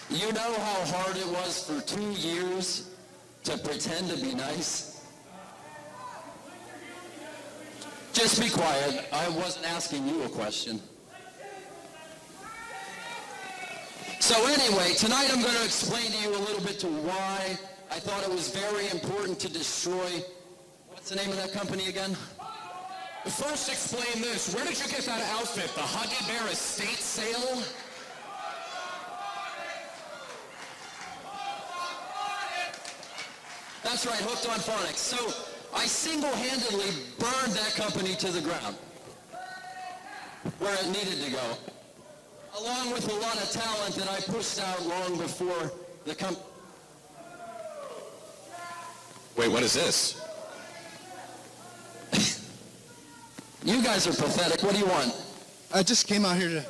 You know how hard it was for 2 years to pretend to be nice? Just be quiet. I wasn't asking you a question. So anyway, tonight I'm going to explain to you a little bit to why I thought it was very important to destroy, what's the name of that company again? First, explain this. Where did you get that outfit? The Huggy Bear estate sale? That's right, Hooked on Phonics. So I single-handedly burned that company to the ground where it needed to go, along with a lot of talent that I pushed out long before the company. Wait, what is this? You guys are pathetic. What do you want? I just came out here to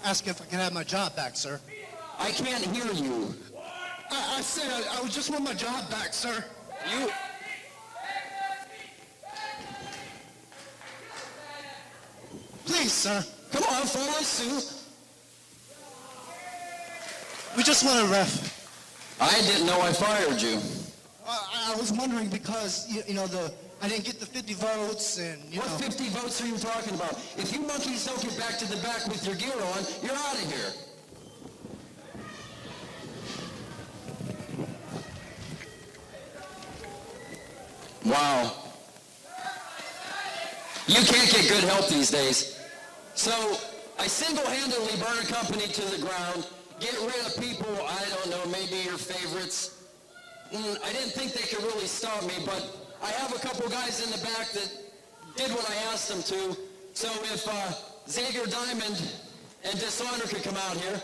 ask if I can have my job back, sir. I can't hear you. I said I just want my job back, sir. You... Please, sir. Come on, follow suit. We just want a ref. I didn't know I fired you. I was wondering because, you know, I didn't get the 50 votes and, you What know. 50 votes are you talking about? If you monkeys don't get back to the back with your gear on, you're out of here. Wow. You can't get good help these days. So I single-handedly burn a company to the ground, get rid of people, I don't know, maybe your favorites. I didn't think they could really stop me, but I have a couple guys in the back that did what I asked them to. So if Xavier Diamond and Dishonor could come out here.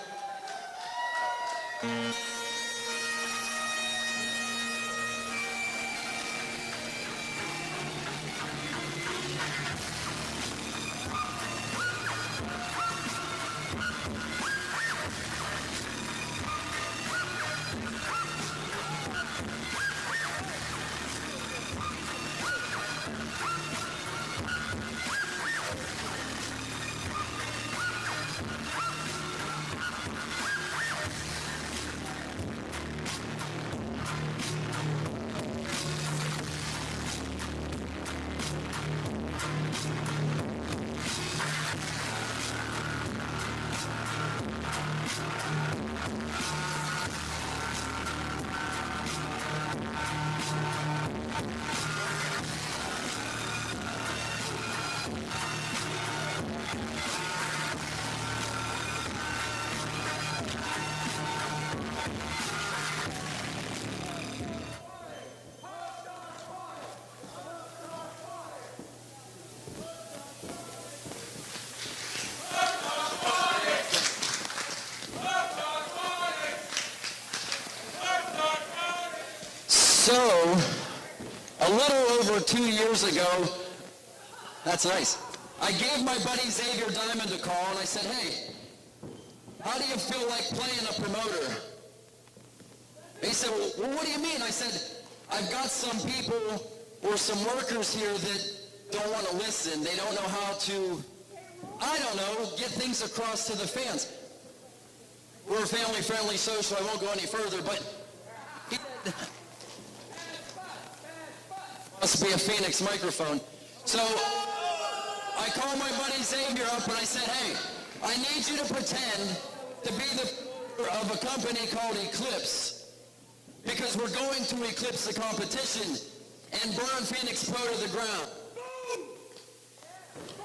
So, a little over 2 years ago, that's nice, I gave my buddy Xavier Diamond a call and I said, hey, how do you feel like playing a promoter? He said, well, what do you mean? I said, I've got some people or some workers here that don't want to listen. They don't know how to, I don't know, get things across to the fans. We're a family-friendly show, so I won't go any further, but he must be a Phoenix microphone. So I called my buddy Xavier up and I said, hey, I need you to pretend to be the of a company called Eclipse because we're going to eclipse the competition and burn Phoenix Pro to the ground.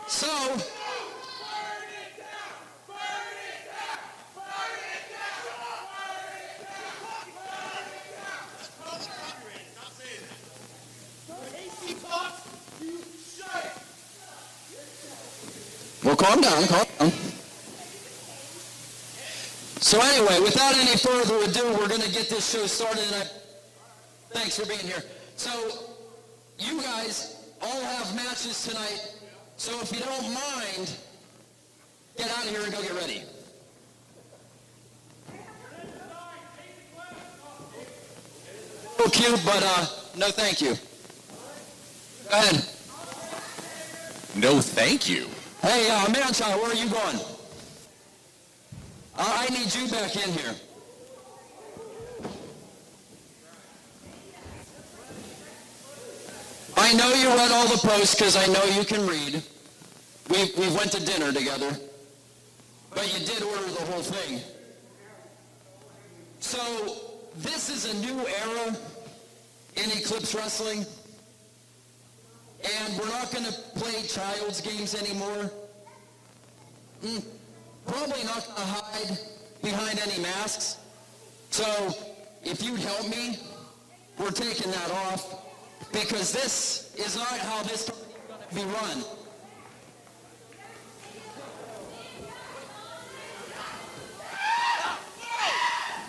So, well, calm down, calm down. So anyway, without any further ado, we're going to get this show started, and thanks for being here. So, you guys all have matches tonight, so if you don't mind, get out of here and go get ready. So cute, but no thank you. Go ahead. No, thank you. Hey, Manchild, where are you going? I need you back in here. I know you read all the posts because I know you can read. We went to dinner together. But you did order the whole thing. So this is a new era in Eclipse Wrestling. And we're not going to play child's games anymore. Probably not going to hide behind any masks. So if you'd help me, we're taking that off. Because this is not how this is going to be run.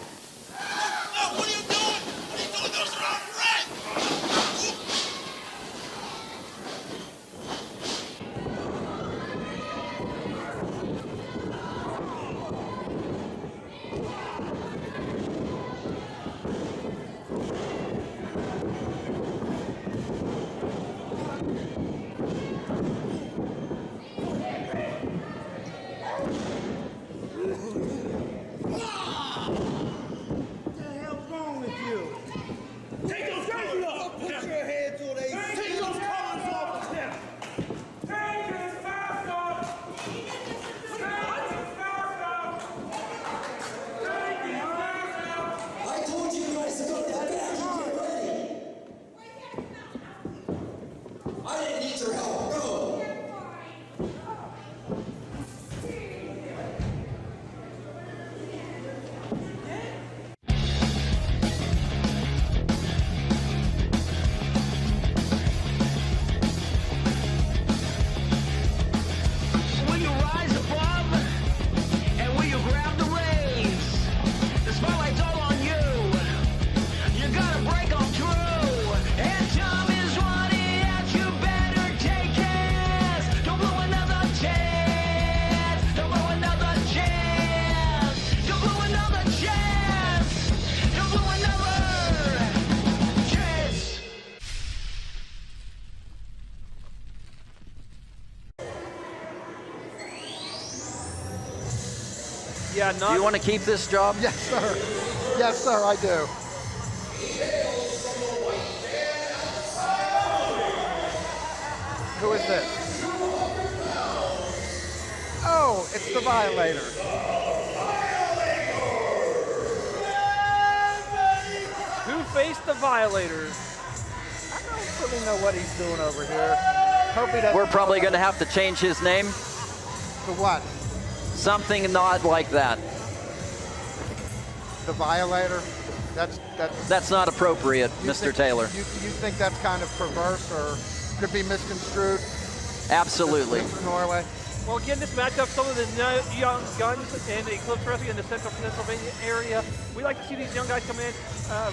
What are you doing? What are you doing? Those are our friends! Yeah, Do you want to keep this job? Yes, sir. Yes, sir, I do. Who is this? Oh, it's the Violator. Who faced the Violator? I don't really know what he's doing over here. Hope he doesn't. We're probably going to have to change his name. To what? Something not like that. The Violator? That's not appropriate, You Mr. think- Taylor. You think that's kind of perverse or could be misconstrued? Absolutely. Mr. Norway? Well, again, this matchup, some of the young guns in the Eclipse Wrestling in the central Pennsylvania area. We like to see these young guys come in.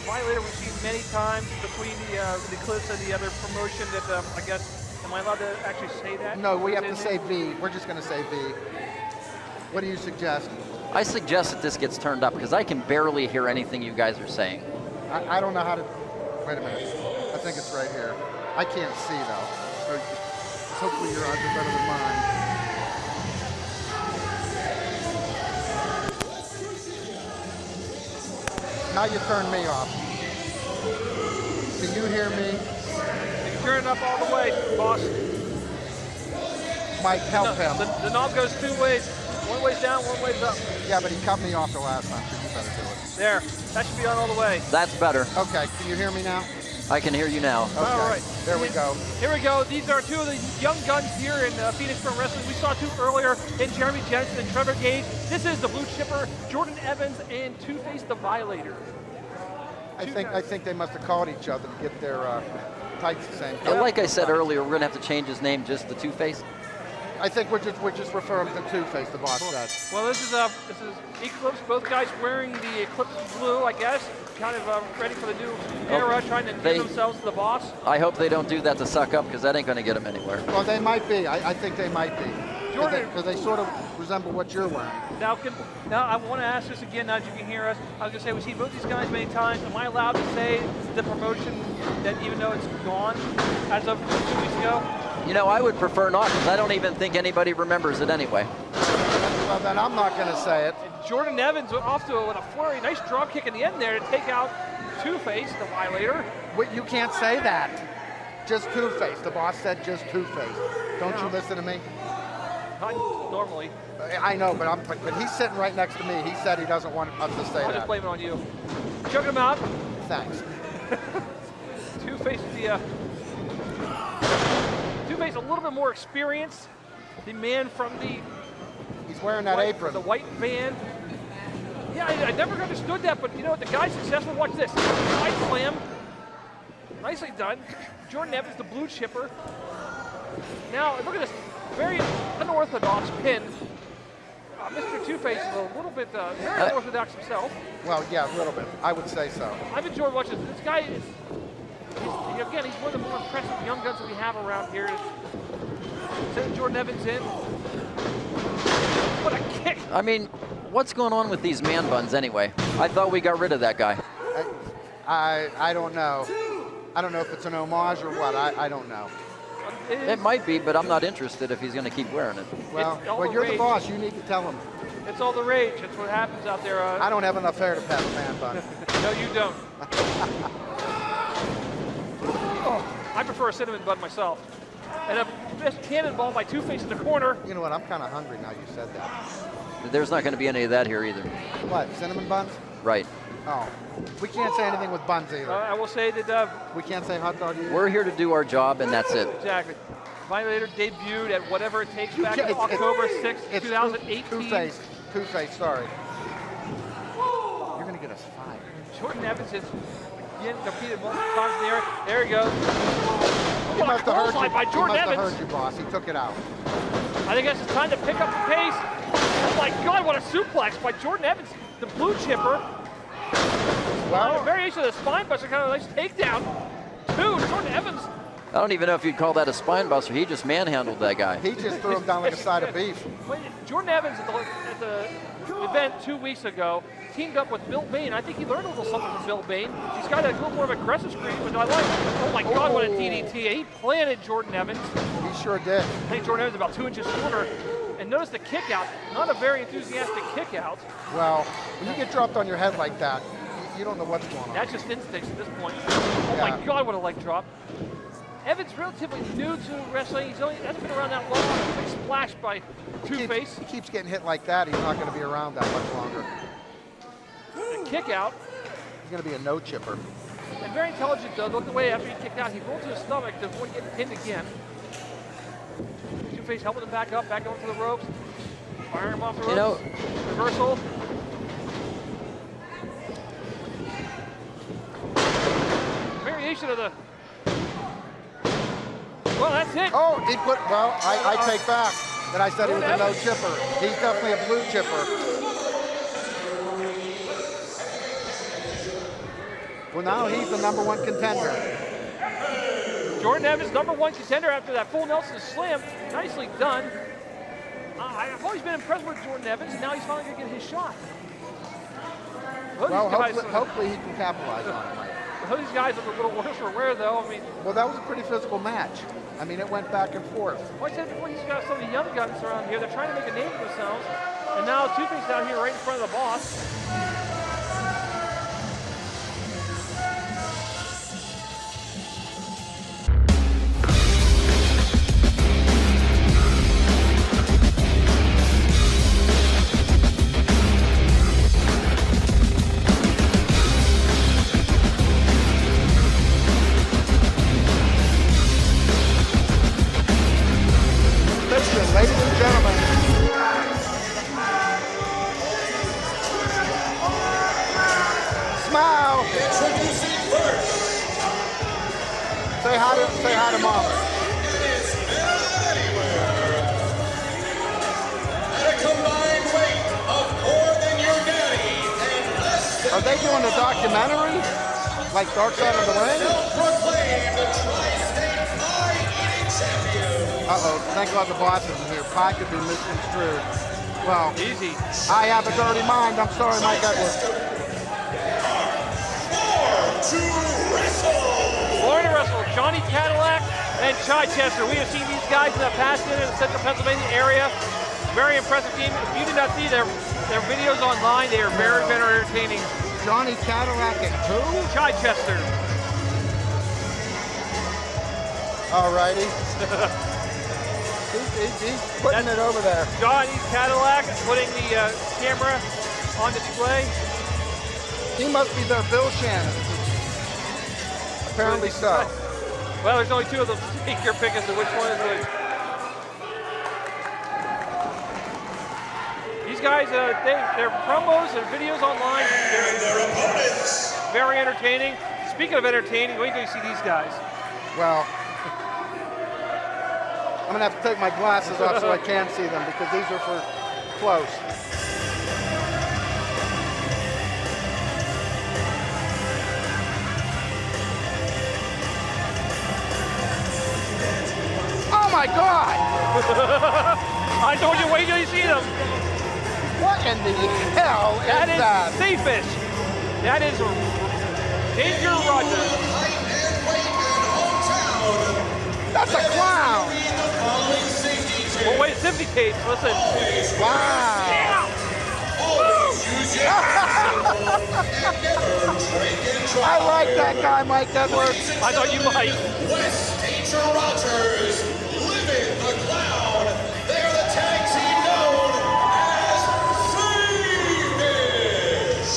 Violator we've seen many times between the Eclipse and the other promotion that I guess, am I allowed to actually say that? No, we have to say V. We're just going to say V. What do you suggest? I suggest that this gets turned up because I can barely hear anything you guys are saying. I don't know how to. Wait a minute. I think it's right here. I can't see though. So hopefully your odds are better than mine. Now you turn me off. Can you hear me? You can turn it up all the way, boss. Mike, help him. The knob goes two ways. One way's down, one way's up. Yeah, but he cut me off the last time, so you better do it. There. That should be on all the way. That's better. Okay, can you hear me now? I can hear you now. Okay, All right. there we go. Here we go. These are two of the young guns here in Phoenix Pro Wrestling. We saw two earlier in Jeremy Jensen and Trevor Gage. This is the Blue Chipper, Jordan Evans, and Two-Face the Violator. I think they must have called each other to get their tights the same And color. like I said earlier, we're going to have to change his name just to Two-Face. I think we're just referring to Two-Face, the boss said. Well, this is Eclipse. Both guys wearing the Eclipse blue, I guess. Kind of ready for the new era, trying to give themselves to the boss. I hope they don't do that to suck up because that ain't going to get them anywhere. Well, they might be. I think they might be. Jordan- Because they sort of resemble what you're wearing. Now I want to ask this again, now that you can hear us. I was going to say, we've seen both these guys many times. Am I allowed to say the promotion that even though it's gone as of 2 weeks ago? You know, I would prefer not because I don't even think anybody remembers it anyway. Well, then I'm not going to say it. And Jordan Evans went off to a flurry. Nice drop kick in the end there to take out Two-Face, the Violator. You can't say that. Just Two-Face. The boss said just Two-Face. Don't you listen to me? Not normally. I know, but he's sitting right next to me. He said he doesn't want us to say I'll that. just blame it on you. Choking him out. Thanks. Two-Face is the Two-Face a little bit more experienced. The man from the He's wearing that apron. The white van. Yeah, I never understood that, but you know what? The guy's successful. Watch this. Side slam. Nicely done. Jordan Evans, the blue chipper. Now, look at this very unorthodox pin. Mr. Two-Face is a little bit very unorthodox himself. Well, yeah, a little bit. I would say so. I've enjoyed watching this. This guy is, again, he's one of the more impressive young guns that we have around here. Sending Jordan Evans in. What a kick! I mean, what's going on with these man buns anyway? I thought we got rid of that guy. I don't know. I don't know if it's an homage or what. I don't know. It might be, but I'm not interested if he's going to keep wearing it. Well, you're the boss. You need to tell him. It's all the rage. It's what happens out there. I don't have enough hair to pat a man bun. No, you don't. I prefer a cinnamon bun myself. And a best cannonball by Two-Face in the corner. You know what? I'm kind of hungry now you said that. There's not going to be any of that here either. What? Cinnamon buns? Right. Oh. We can't say anything with buns either. I will say that... we can't say hot dog either? We're here to do our job, and that's it. Exactly. Violator debuted at whatever it takes back in October 6th, 2018. Two-Face, sorry. You're going to get us fired. Jordan Evans has again competed multiple times in the area. There he goes. He must have heard you. By Jordan Evans. Heard you, boss. He took it out. I think it's time to pick up the pace. Oh my God, what a suplex by Jordan Evans, the blue chipper. Well, A variation of the spine buster, kind of a nice takedown. Jordan Evans. I don't even know if you'd call that a spine buster. He just manhandled that guy. he just threw him down like a side of beef. Jordan Evans at the event 2 weeks ago teamed up with Bill Bain. I think he learned a little something from Bill Bain. He's got a little more of an aggressive screen, but I like it. Oh my God, what a DDT. He planted Jordan Evans. He sure did. I think Jordan Evans about 2 inches shorter. And notice the kick out, not a very enthusiastic kick out. Well, when you get dropped on your head like that, you don't know what's going on. That's just instincts at this point. Oh my God, what a leg drop. Evans relatively new to wrestling. He hasn't been around that long. Big splash by Two-Face. He keeps getting hit like that. He's not going to be around that much longer. The kick out. He's going to be a no chipper. And very intelligent though. Look the way after he kicked out, he rolled to his stomach to avoid getting pinned again. Two-Face helping him back up onto the ropes. Firing him off the ropes. Reversal. Variation of the... Well, that's it. Oh, I take back that I said he was a no chipper. He's definitely a blue chipper. Well, now he's the #1 contender. Jordan Evans, #1 contender after that full Nelson slam. Nicely done. I've always been impressed with Jordan Evans, and now he's finally going to get his shot. Well, hopefully he can capitalize on it. These guys are a little worse for wear, though. I mean, well, that was a pretty physical match. I mean, it went back and forth. Like I said before, he's got some of the young guns around here. They're trying to make a name for themselves. And now Two-Face down here right in front of the boss. Ladies and gentlemen, smile. Introducing first. Say hi to Mama. At a combined weight of more than your daddy and less than Are they doing a documentary? Like Dark Side of the Ring? self-proclaimed the Tri-State Pie-Eating Champion. Uh-oh, thank God the boss isn't here. Pie could be misconstrued. Well, Easy. I have a dirty mind. I'm sorry, Mike Edwards. Born to wrestle, Johnny Cadillac and Chichester. We have seen these guys in the past in the central Pennsylvania area. Very impressive team. If you did not see their videos online, they are very entertaining. Johnny Cadillac and who? Chichester. Alrighty. he's putting it over there. Johnny Cadillac putting the camera on display. He must be their Bill Shannon. Apparently so. Well, there's only two of them. Take your pick as to which one is which. These guys, their promos, their videos online, they're very entertaining. Speaking of entertaining, wait till you see these guys. Well, I'm gonna have to take my glasses off so I can see them because these are for close. Oh my God! I told you, wait till you see them. What in the hell is that? That is Seifish. That is Danger Rogers. That's a clown! Well, wait, 50 tapes, listen. Wow! I like that guy, Mike Edwards. I thought you might. West Danger Rogers, Living the Clown. They are the tag team known as Seifish.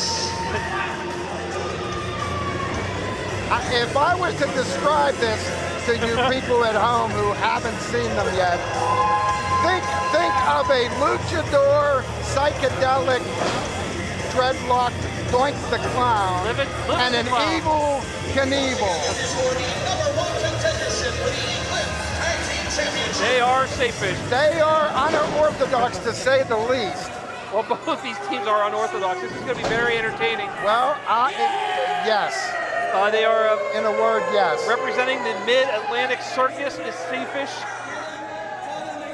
If I was to describe this to you people at home who haven't seen them yet, think of a luchador, psychedelic, dreadlocked Doink the Clown, and an evil Knievel. For the #1 contendership for the Eclipse Tag Team Championship. They are Seifish. They are unorthodox to say the least. Well, both these teams are unorthodox. This is going to be very entertaining. Well, yes. They are In a word, yes. representing the Mid-Atlantic Circus is Seifish.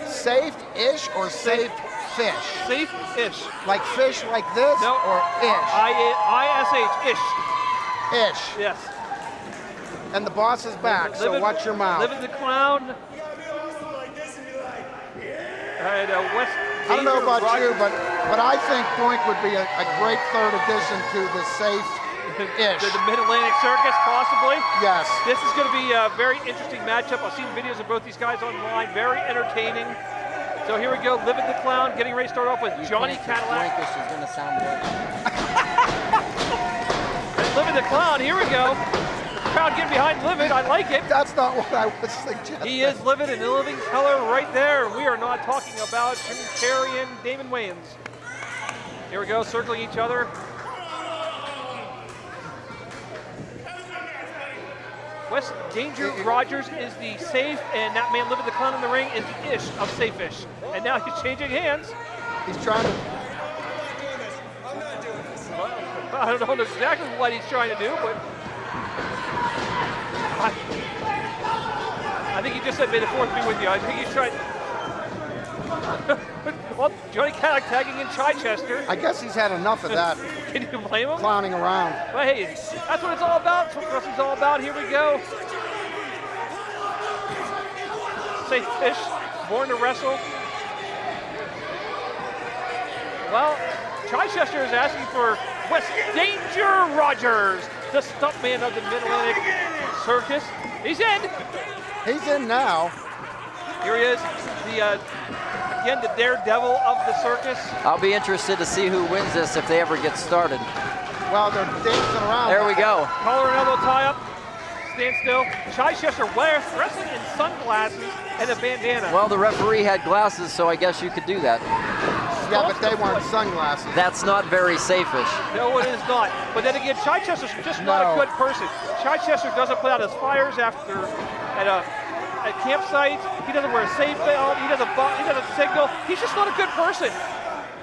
Safe-ish or safe fish? Safe-ish. Like fish like this No. or ish? I-S-H, ish. Ish. Yes. And the boss is back, so watch your mouth. Living the Clown. And West I don't know Danger about you, Rogers. but I think Doink would be a great third addition to the safe-ish. The Mid-Atlantic Circus, possibly. Yes. This is going to be a very interesting matchup. I've seen videos of both these guys online. Very entertaining. So here we go. Living the Clown getting ready to start off with Johnny Cadillac. This is gonna sound good. And Living the Clown, here we go. The crowd getting behind Living. I like it. That's not what I was suggesting. He is living in the living color right there. We are not talking about Jim Carrey and Damon Wayans. Here we go, circling each other. West Danger Rogers is the safe, and that man Living the Clown in the ring is the ish of Seifish. And now he's changing hands. He's trying to. I don't know exactly what he's trying to do, but I think he just said, "May the Fourth be with you." I think he's trying. Well, Johnny Cadillac tagging in Chichester. I guess he's had enough of that Can you blame him? clowning around. But hey, that's what it's all about. That's what wrestling's all about. Here we go. Seifish, born to wrestle. Well, Chichester is asking for West Danger Rogers, the stuntman of the Mid-Atlantic Circus. He's in. He's in now. Here he is, again, the daredevil of the circus. I'll be interested to see who wins this if they ever get started. Well, they're dancing around. There we go. Collar and elbow tie-up, stand still. Chichester wrestling in sunglasses and a bandana. Well, the referee had glasses, so I guess you could do that. Yeah, but they weren't sunglasses. That's not very Seifish. No, it is not. But then again, Chichester's just not a good person. Chichester doesn't put out his fires at a campsite. He doesn't wear a safe belt. He doesn't signal. He's just not a good person.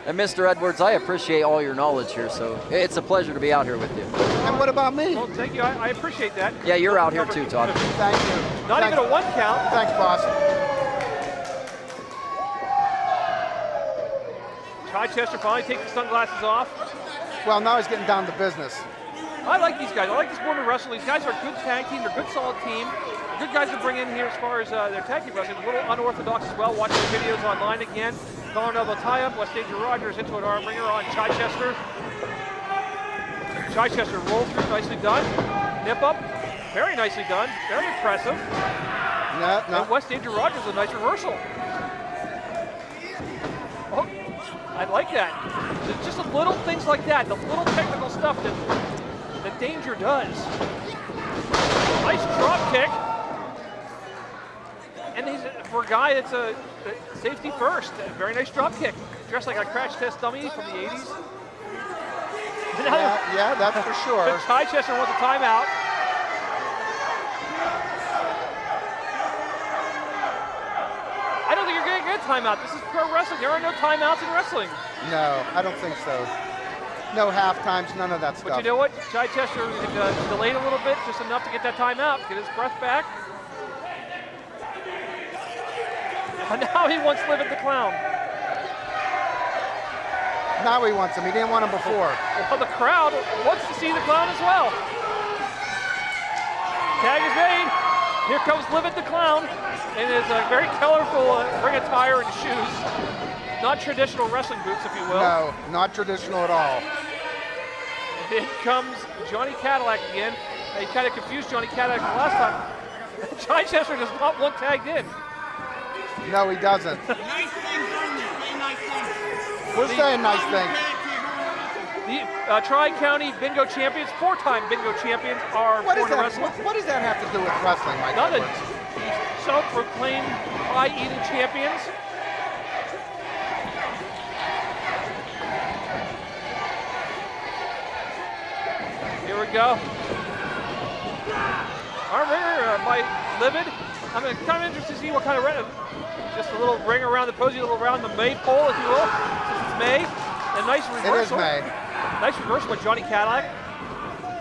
And Mr. Edwards, I appreciate all your knowledge here, so it's a pleasure to be out here with you. And what about me? Well, thank you. I appreciate that. Yeah, you're out here too, Todd. Thank you. Not Thanks. even a one count. Thanks, boss. Chichester finally takes the sunglasses off. Well, now he's getting down to business. I like these guys. I like this Born to Wrestle. These guys are a good tag team. They're a good, solid team. Good guys to bring in here as far as their tag team wrestling. A little unorthodox as well. Watching the videos online again. Collar and elbow tie-up. West Danger Rogers into an arm wringer on Chichester. Chichester rolls through. Nicely done. Nip up. Very nicely done. Very impressive. Yeah, no. And West Danger Rogers, a nice reversal. Oh, I like that. It's just the little things like that, the little technical stuff that Danger does. Nice drop kick. And he's, for a guy that's a safety first, a very nice drop kick. Dressed like a crash test dummy from the 80s. Yeah, that's for sure. But Chichester wants a timeout. I don't think you're going to get a timeout. This is pro wrestling. There are no timeouts in wrestling. No, I don't think so. No half times, none of that stuff. But you know what? Chichester delayed a little bit, just enough to get that timeout, get his breath back. And now he wants Livid the Clown. Now he wants him. He didn't want him before. Well, the crowd wants to see the Clown as well. Tag is made. Here comes Livid the Clown in his very colorful ring attire and shoes. Not traditional wrestling boots, if you will. No, not traditional at all. In comes Johnny Cadillac again. He kind of confused Johnny Cadillac the last time. Chichester does not want tagged in. No, he doesn't. We're saying nice things. The Tri-County Bingo Champions, 4-time Bingo Champions, are What born to does wrestle. what does that have to do with wrestling, Mike None of Edwards? the self-proclaimed pie-eating champions. Here we go. Arm ringer by Livid. I'm kind of interested to see what kind of just a little ring around the posy, a little around the maypole, if you will, since it's May. A nice reversal. It is May. Nice reversal by Johnny Cadillac.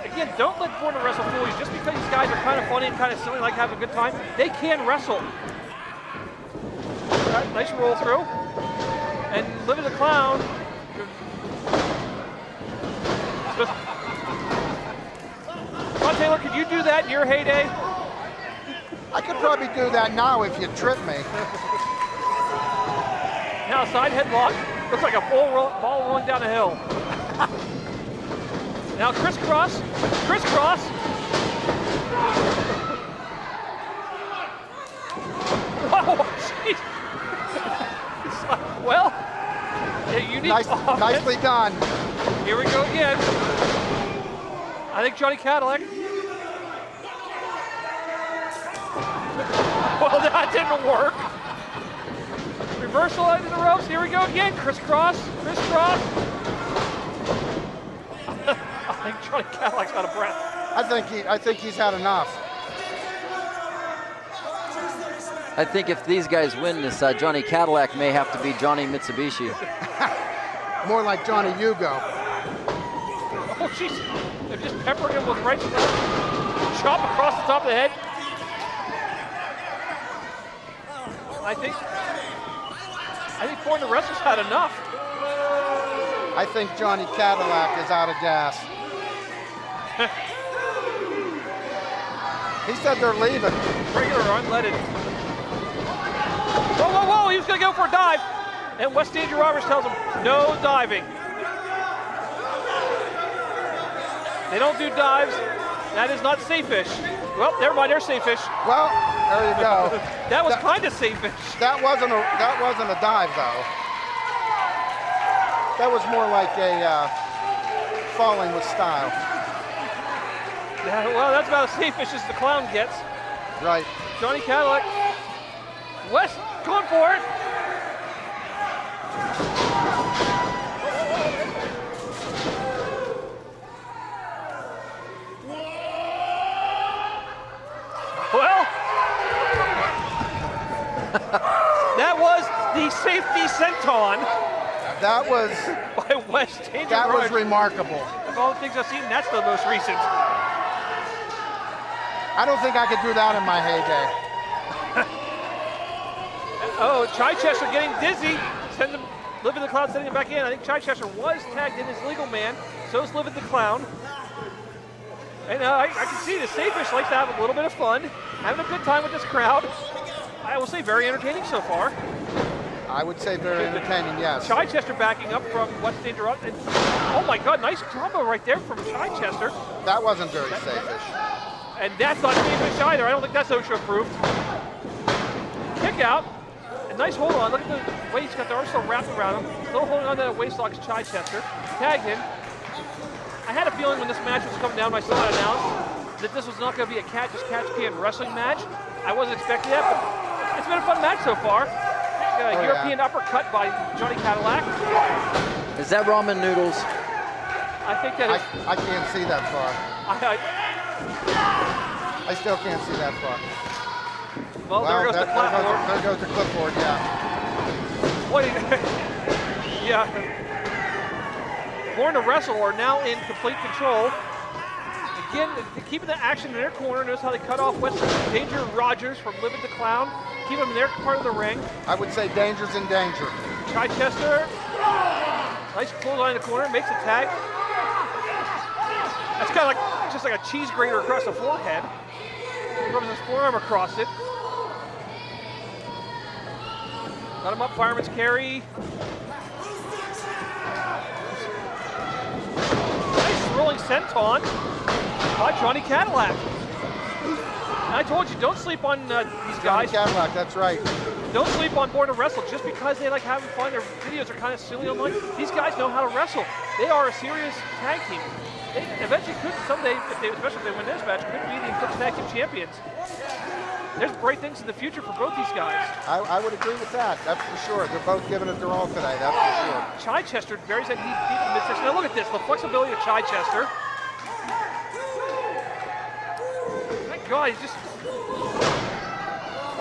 Again, don't let Born to Wrestle fool you. Just because these guys are kind of funny and kind of silly, like having a good time, they can wrestle. Right, nice roll through. And Livid the Clown. Come on, Taylor, could you do that in your heyday? I could probably do that now if you trip me. Now side headlock. Looks like a ball rolling down a hill. Now crisscross. Crisscross. Whoa, jeez. Well, a unique offense. Nicely done. Here we go again. I think Johnny Cadillac. Well, that didn't work. Reversal into the ropes. Here we go again. Crisscross. Crisscross. I think Johnny Cadillac's out of breath. I think he's had enough. I think if these guys win this, Johnny Cadillac may have to be Johnny Mitsubishi. More like Johnny Hugo. Oh, jeez. They're just peppering him with right and left. Chop across the top of the head. I think Born to Wrestle's had enough. I think Johnny Cadillac is out of gas. He said they're leaving. Regular or unleaded. Whoa, whoa, whoa, he was gonna go for a dive. And West Danger Roberts tells him, no diving. They don't do dives. That is not Seifish. Well, never mind, there's Seifish. Well, there you go. That was kind of Seifish. That wasn't a dive though. That was more like a falling with style. Yeah, well, that's about as Seifish as the Clown gets. Right. Johnny Cadillac. West going for it. Well, that was the safety senton. That was by West Danger. That was remarkable. Of all the things I've seen, that's the most recent. I don't think I could do that in my heyday. Oh, Chichester getting dizzy. Send him, Livid the Clown sending him back in. I think Chichester was tagged in as legal man. So is Livid the Clown. And I can see the Seifish likes to have a little bit of fun, having a good time with this crowd. I will say very entertaining so far. I would say very entertaining, yes. Chichester backing up from West Danger. And, oh my God, nice combo right there from Chichester. That wasn't very Seifish. And that's not Seifish either. I don't think that's OSHA approved. kick out. A nice hold on. Look at the way he's got the arm still wrapped around him. Still holding on to that waist lock, Chichester. Tagged in. I had a feeling when this match was coming down, I saw it announced, that this was not going to be a catch can wrestling match. I wasn't expecting that, but it's been a fun match so far. European uppercut by Johnny Cadillac. Is that ramen noodles? I think that is. I can't see that far. I still can't see that far. Well, there goes the platform. There goes the clipboard, yeah. What? Yeah. Born to Wrestle are now in complete control. Again, keeping the action in their corner. Notice how they cut off Danger Rogers from Living the Clown. Keep him in their part of the ring. I would say danger's in danger. Chichester. Nice clothesline in the corner. Makes a tag. That's kind of like just like a cheese grater across the forehead. Rubs his forearm across it. Got him up, fireman's carry. Nice rolling senton by Johnny Cadillac. And I told you, don't sleep on these guys. Johnny Cadillac, that's right. Don't sleep on Born to Wrestle just because they like having fun. Their videos are kind of silly online. These guys know how to wrestle. They are a serious tag team. They eventually could someday, especially if they win this match, could be the Eclipse Tag Team Champions. There's bright things in the future for both these guys. I would agree with that, that's for sure. They're both giving it their all today, that's for sure. Chichester varies that deep in the midsection. Now look at this, the flexibility of Chichester. Thank God, he's just...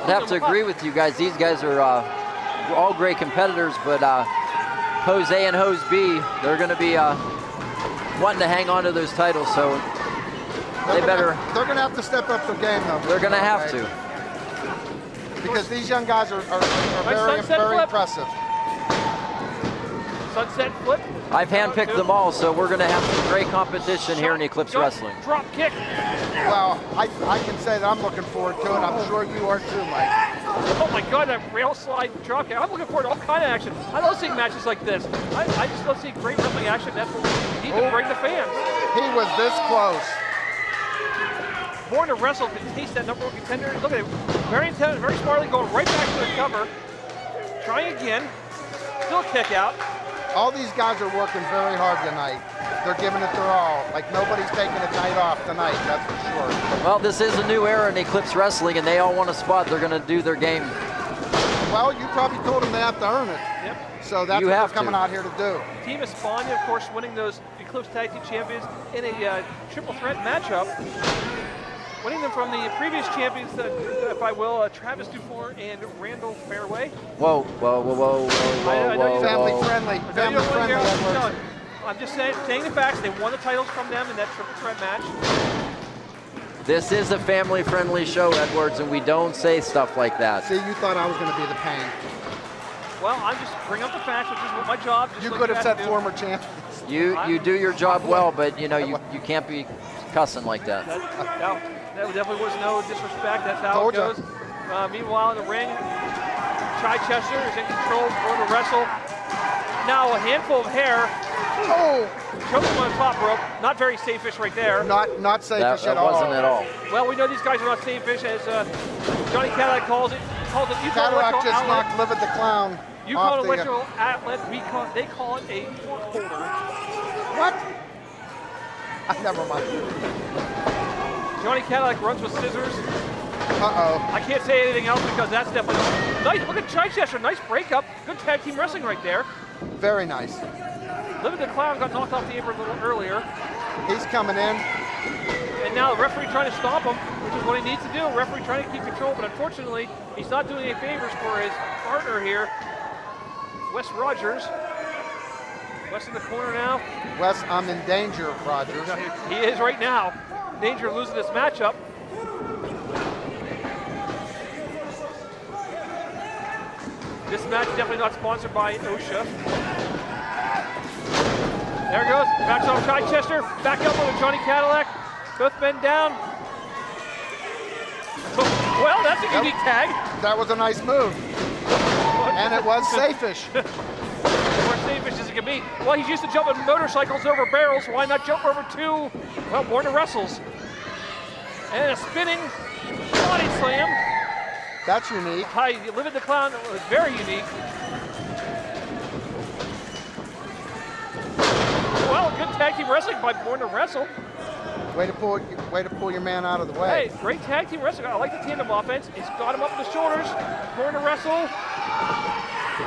I have to agree with you guys. These guys are all great competitors, but Hose A and Hose B, they're going to be wanting to hang on to those titles, so they're going to have to step up their game, though. They're going to have to. Because these young guys are very impressive. Sunset flip. I've handpicked them all, so we're going to have some great competition here in Eclipse Wrestling. Drop kick. Well, I can say that I'm looking forward to it. I'm sure you are too, Mike. Oh my God, that rail slide drop kick. I'm looking forward to all kind of action. I love seeing matches like this. I just love seeing great wrestling action. That's what we need to bring the fans. He was this close. Born to Wrestle can taste that number one contender. Look at it. Very intelligent, very smartly going right back to the cover. Trying again. Still kick out. All these guys are working very hard tonight. They're giving it their all. Like nobody's taking a night off tonight, that's for sure. Well, this is a new era in Eclipse Wrestling, and they all want a spot. They're going to do their game. Well, you probably told them they have to earn it. Yep. So that's what they're coming out here to do. The team is Spawning, of course, winning those Eclipse Tag Team Champions in a triple threat matchup. Winning them from the previous champions, if I will, Travis Dufour and Randall Fairway. Whoa. Family friendly. Family friendly. No, I'm just saying the facts. They won the titles from them in that triple threat match. This is a family-friendly show, Edwards, and we don't say stuff like that. See, you thought I was going to be the pain. Well, I'm just bringing up the facts, which is what my job. You could have said former champions. You do your job well, but you know you can't be cussing like that. That definitely was no disrespect. That's how it goes. Meanwhile, in the ring, Chichester is in control, going to wrestle. Now a handful of hair. Oh! Choke him on the top rope. Not very Seifish right there. Not Seifish at all. That wasn't at all. Well, we know these guys are not Seifish, as Johnny Cadillac calls it. Cadillac just knocked Living the Clown. You call it electrical outlet. They call it a fork holder. What? Never mind. Johnny Cadillac runs with scissors. Uh-oh. I can't say anything else because that's definitely nice. Look at Chichester, nice breakup. Good tag team wrestling right there. Very nice. Living the Clown got knocked off the apron a little earlier. He's coming in. And now the referee trying to stop him, which is what he needs to do. Referee trying to keep control, but unfortunately, he's not doing any favors for his partner here, Wes Rogers. Wes in the corner now. Wes, I'm in danger, Rogers. He is right now. Danger of losing this matchup. This match definitely not sponsored by OSHA. There it goes. Backs off Chichester. Back up with Johnny Cadillac. Both men down. Well, that's a unique tag. That was a nice move. And it was Seifish. More Seifish as it can be. Well, he's used to jumping motorcycles over barrels. Why not jump over two, well, Born to Wrestles. And a spinning body slam That's unique. Hi, Living the Clown was very unique. Well, good tag team wrestling by Born to Wrestle. Way to pull your man out of the way. Hey, great tag team wrestling. I like the tandem offense. It's got him up in the shoulders. Born to Wrestle. To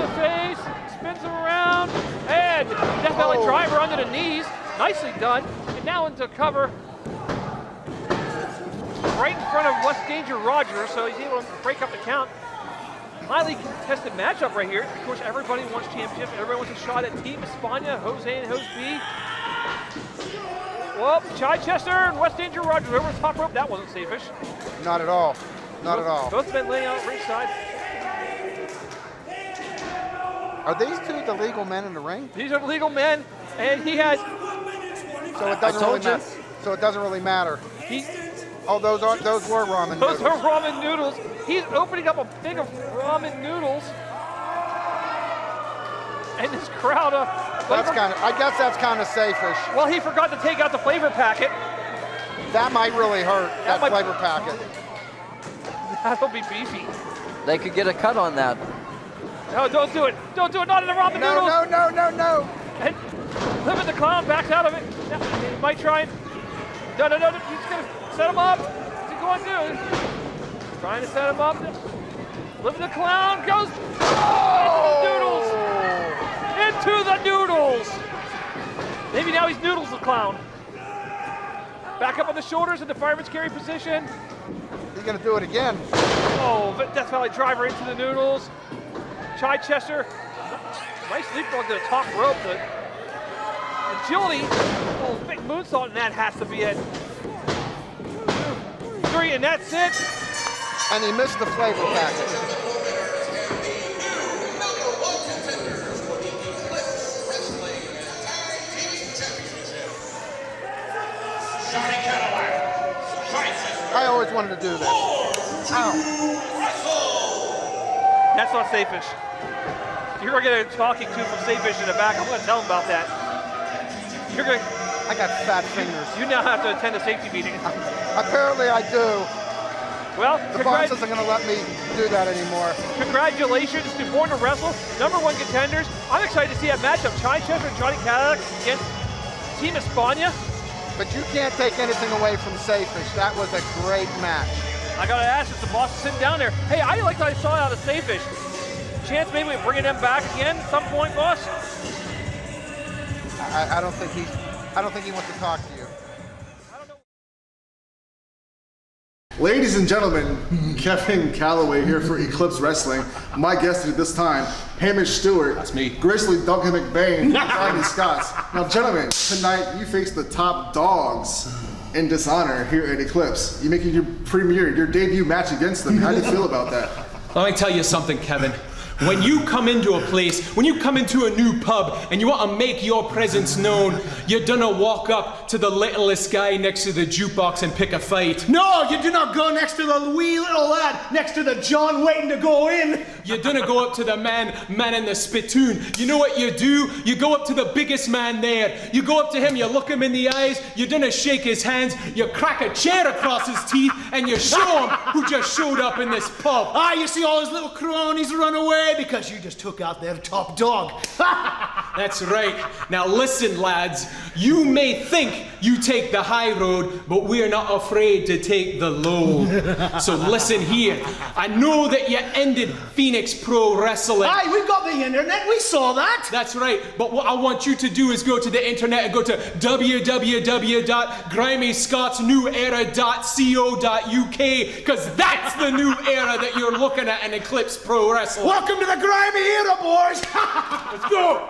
the face, spins him around, and Death Valley driver under the knees. Nicely done. And now into cover. Right in front of West Danger Roger, so he's able to break up the count. Highly contested matchup right here. Of course, everybody wants championships. Everybody wants a shot at Team Espana, Jose and Jose B. Well, Chichester and West Danger Roger over the top rope. That wasn't Seifish. Not at all. Not at all. Both men laying out ringside. Are these two the legal men in the ring? These are legal men, and he has. So it doesn't really matter. So it doesn't really matter. Oh, those were ramen Those noodles. are ramen noodles. He's opening up a thing of ramen noodles. And this crowd, that's kind of. I guess that's kind of Seifish. Well, he forgot to take out the flavor packet. That might really hurt. That flavor packet. That'll be beefy. They could get a cut on that. No, don't do it. Don't do it. Not in the ramen noodles. No. And Living the Clown backs out of it. He might try and. No. He's going to set him up. What's he going to do? Trying to set him up. Living the Clown goes into the noodles. Maybe now he's Noodles the Clown. Back up on the shoulders in the fireman's carry position. He's going to do it again. Oh, Death Valley driver into the noodles. Chichester. Nice leapfrog to the top rope. The agility. Oh, big moonsault, and that has to be it. 2, 3, and that's it. And he missed the flavor packet. I always wanted to do this. Ow. That's not Seifish. You're going to get a talking to from Seifish in the back. I'm going to tell him about that. You're going to... I got fat fingers. You now have to attend a safety meeting. Apparently I do. Well, the boss isn't going to let me do that anymore. Congratulations to Born to Wrestle, #1 contenders. I'm excited to see that matchup. Chichester and Johnny Cadillac against Team Espana. But you can't take anything away from Seifish. That was a great match. I got to ask, if the boss is sitting down there, hey, I like what I saw out of Seifish. Chance maybe we're bringing them back again at some point, boss? I don't think he wants to talk to you. Ladies and gentlemen, Kevin Calloway here for Eclipse Wrestling. My guest at this time, Hamish Stewart. That's me. Grizzly Duncan McBain, and Scots. Now, gentlemen, tonight you face the top dogs in Dishonor here at Eclipse. You're making your debut match against them. How do you feel about that? Let me tell you something, Kevin. When you come into a place, when you come into a new pub and you want to make your presence known, you do not walk up to the littlest guy next to the jukebox and pick a fight. No, you do not go next to the wee little lad next to the John waiting to go in. You do not go up to the man in the spittoon. You know what you do? You go up to the biggest man there. You go up to him, you look him in the eyes, you do not shake his hands, you crack a chair across his teeth, and you show him who just showed up in this pub. Ah, you see all his little cronies run away because you just took out their top dog. That's right. Now listen, lads. You may think you take the high road, but we're not afraid to take the low. So listen here. I know that you ended Phoenix Pro Wrestling. Aye, we got the internet. We saw that. That's right. But what I want you to do is go to the internet and go to www.grimyscotsnewera.co.uk, because that's the new era that you're looking at in Eclipse Pro Wrestling. Welcome to the Grimy era, boys. Let's go.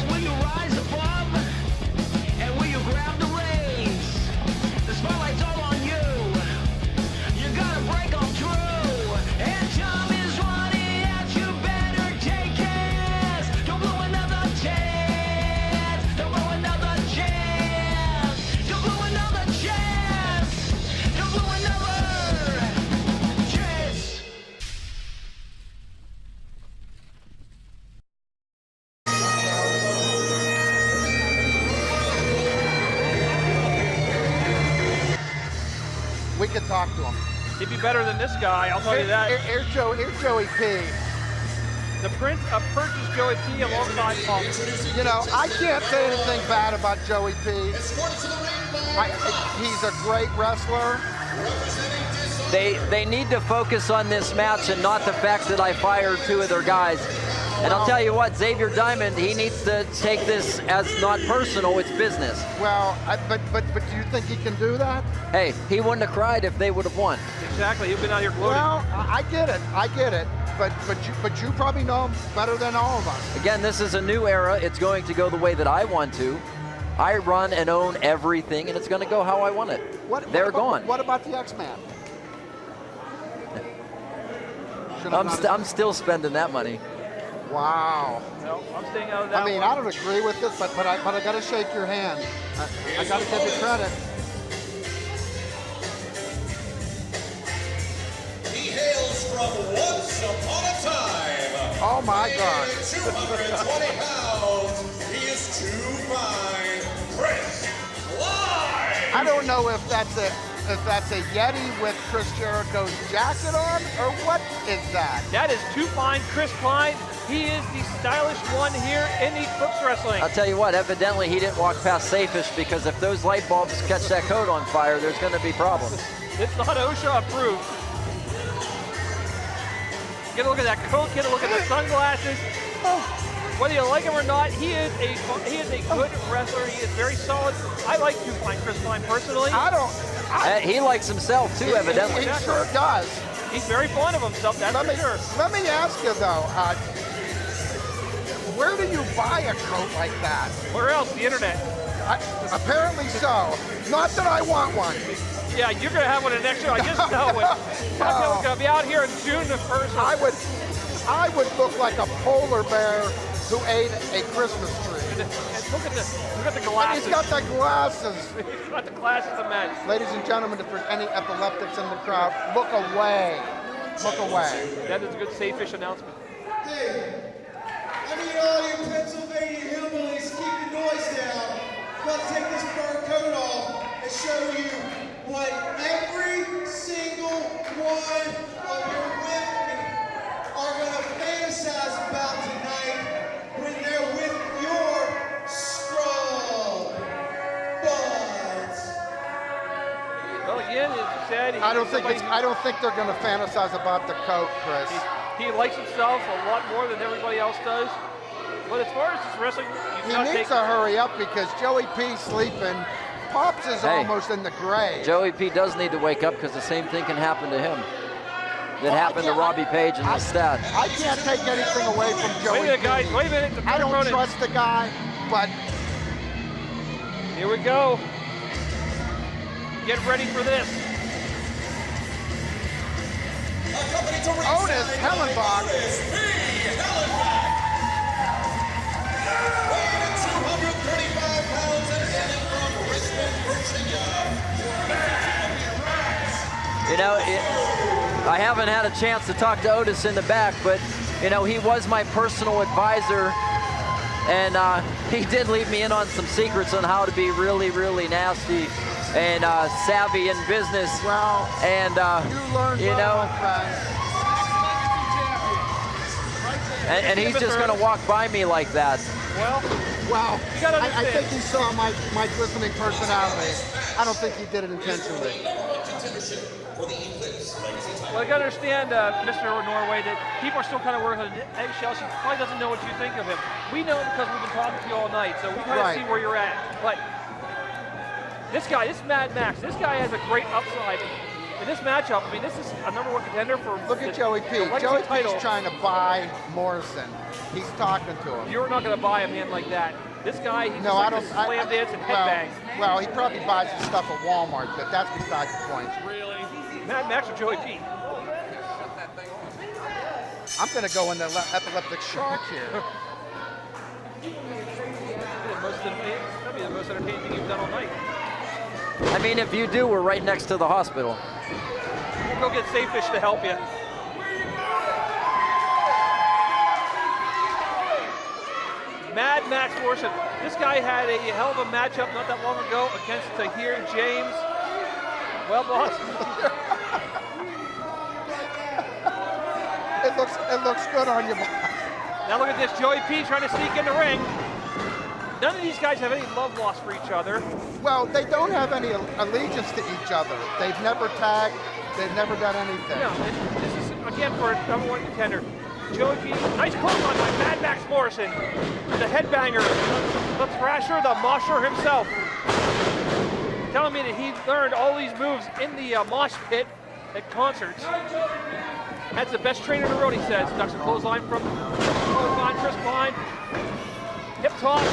Will you rise above and will you grab the reins? The spotlight's all on you. could talk to him. He'd be better than this guy, I'll tell you that. Here's Joey P. The Prince of Purchase Joey P alongside Punk. You know, I can't say anything bad about Joey P. He's a great wrestler. They need to focus on this match and not the fact that I fired 2 of their guys. And I'll tell you what, Xavier Diamond, he needs to take this as not personal, it's business. Well, but do you think he can do that? Hey, he wouldn't have cried if they would have won. Exactly, he'd been out here gloating. Well, I get it. But you probably know him better than all of us. Again, this is a new era. It's going to go the way that I want to. I run and own everything, and it's going to go how I want it. They're gone. What about the X-Man? I'm still spending that money. Wow. No, I'm staying out of that I mean, one. I don't agree with it, but I got to shake your hand. I got to give you credit. He hails from once upon a time. Oh my God. 220 pounds. He is too fine. Chris Cline. I don't know if that's a Yeti with Chris Jericho's jacket on, or what is that? That is too fine, Chris Cline. He is the stylish one here in Eclipse Wrestling. I'll tell you what, evidently he didn't walk past Seifish, because if those light bulbs catch that coat on fire, there's going to be problems. It's not OSHA approved. Get a look at that coat, get a look at the sunglasses. Whether you like him or not, he is a good wrestler. He is very solid. I like Too Fine Chris Cline personally. He likes himself too, evidently. He sure does. He's very fond of himself, that's for sure. Let me ask you though, where do you buy a coat like that? Where else? The internet. Apparently so. Not that I want one. Yeah, you're gonna have one in next year. I just know it. I'm gonna be out here in June the 1st. I would look like a polar bear who ate a Christmas tree. And look at the glasses. He's got the glasses. He's got the glasses, the man. Ladies and gentlemen, if there's any epileptics in the crowd, look away. Look away. That is a good Seifish announcement. Hey, I need all you Pennsylvania hillbillies, keep the noise down. I'm about to take this fur coat off and show you what every single one of your women are going to fantasize about tonight when they're with your strong buds. Well, again, as you said, I don't think they're going to fantasize about the coat, Chris. He likes himself a lot more than everybody else does. But as far as his wrestling, He needs to hurry up because Joey P's sleeping. Pops is almost in the grave. Joey P does need to wake up, because the same thing can happen to him that happened to Robbie Page in the stat. I can't take anything away from Joey Wait a minute, guys. Wait a minute. I don't trust the guy, but here we go. Get ready for this. Otis Hellenbach. Weighing in 235 pounds and hailing from Richmond, Virginia. You know, I haven't had a chance to talk to Otis in the back, but, you know, he was my personal advisor, and he did leave me in on some secrets on how to be really, really nasty and savvy in business. Well, and you know, and he's just going to walk by me like that. Well, I think he saw my glistening personality. I don't think he did it intentionally. Well, you got to understand, Mr. Norway, that people are still kind of working on eggshells. He probably doesn't know what you think of him. We know because we've been talking to you all night, so we kind of see where you're at. But this guy, this Mad Maxx, this guy has a great upside. In this matchup, I mean, this is a #1 contender for Look at Joey P. Joey P's trying to buy Morrison. He's talking to him. You're not going to buy a man like that. This guy, he's just like to slam dance and headbang. Well, he probably buys his stuff at Walmart, but that's beside the point. Really? Mad Maxx or Joey P? I'm going to go in the epileptic shock here. That'd be the most entertaining thing you've done all night. I mean, if you do, we're right next to the hospital. We'll go get Seifish to help you. Mad Maxx Morrison. This guy had a hell of a matchup not that long ago against Tahir James. Well, boss. It looks good on you, boss. Now look at this, Joey P trying to sneak in the ring. None of these guys have any love lost for each other. Well, they don't have any allegiance to each other. They've never tagged. They've never done anything. No, this is, again, for a #1 contender. Joey P, nice clothesline by Mad Maxx Morrison. The headbanger, the thrasher, the mosher himself. Telling me that he learned all these moves in the mosh pit at concerts. That's the best trainer in the world, he says. Ducks a clothesline from Chris Cline. Hip toss.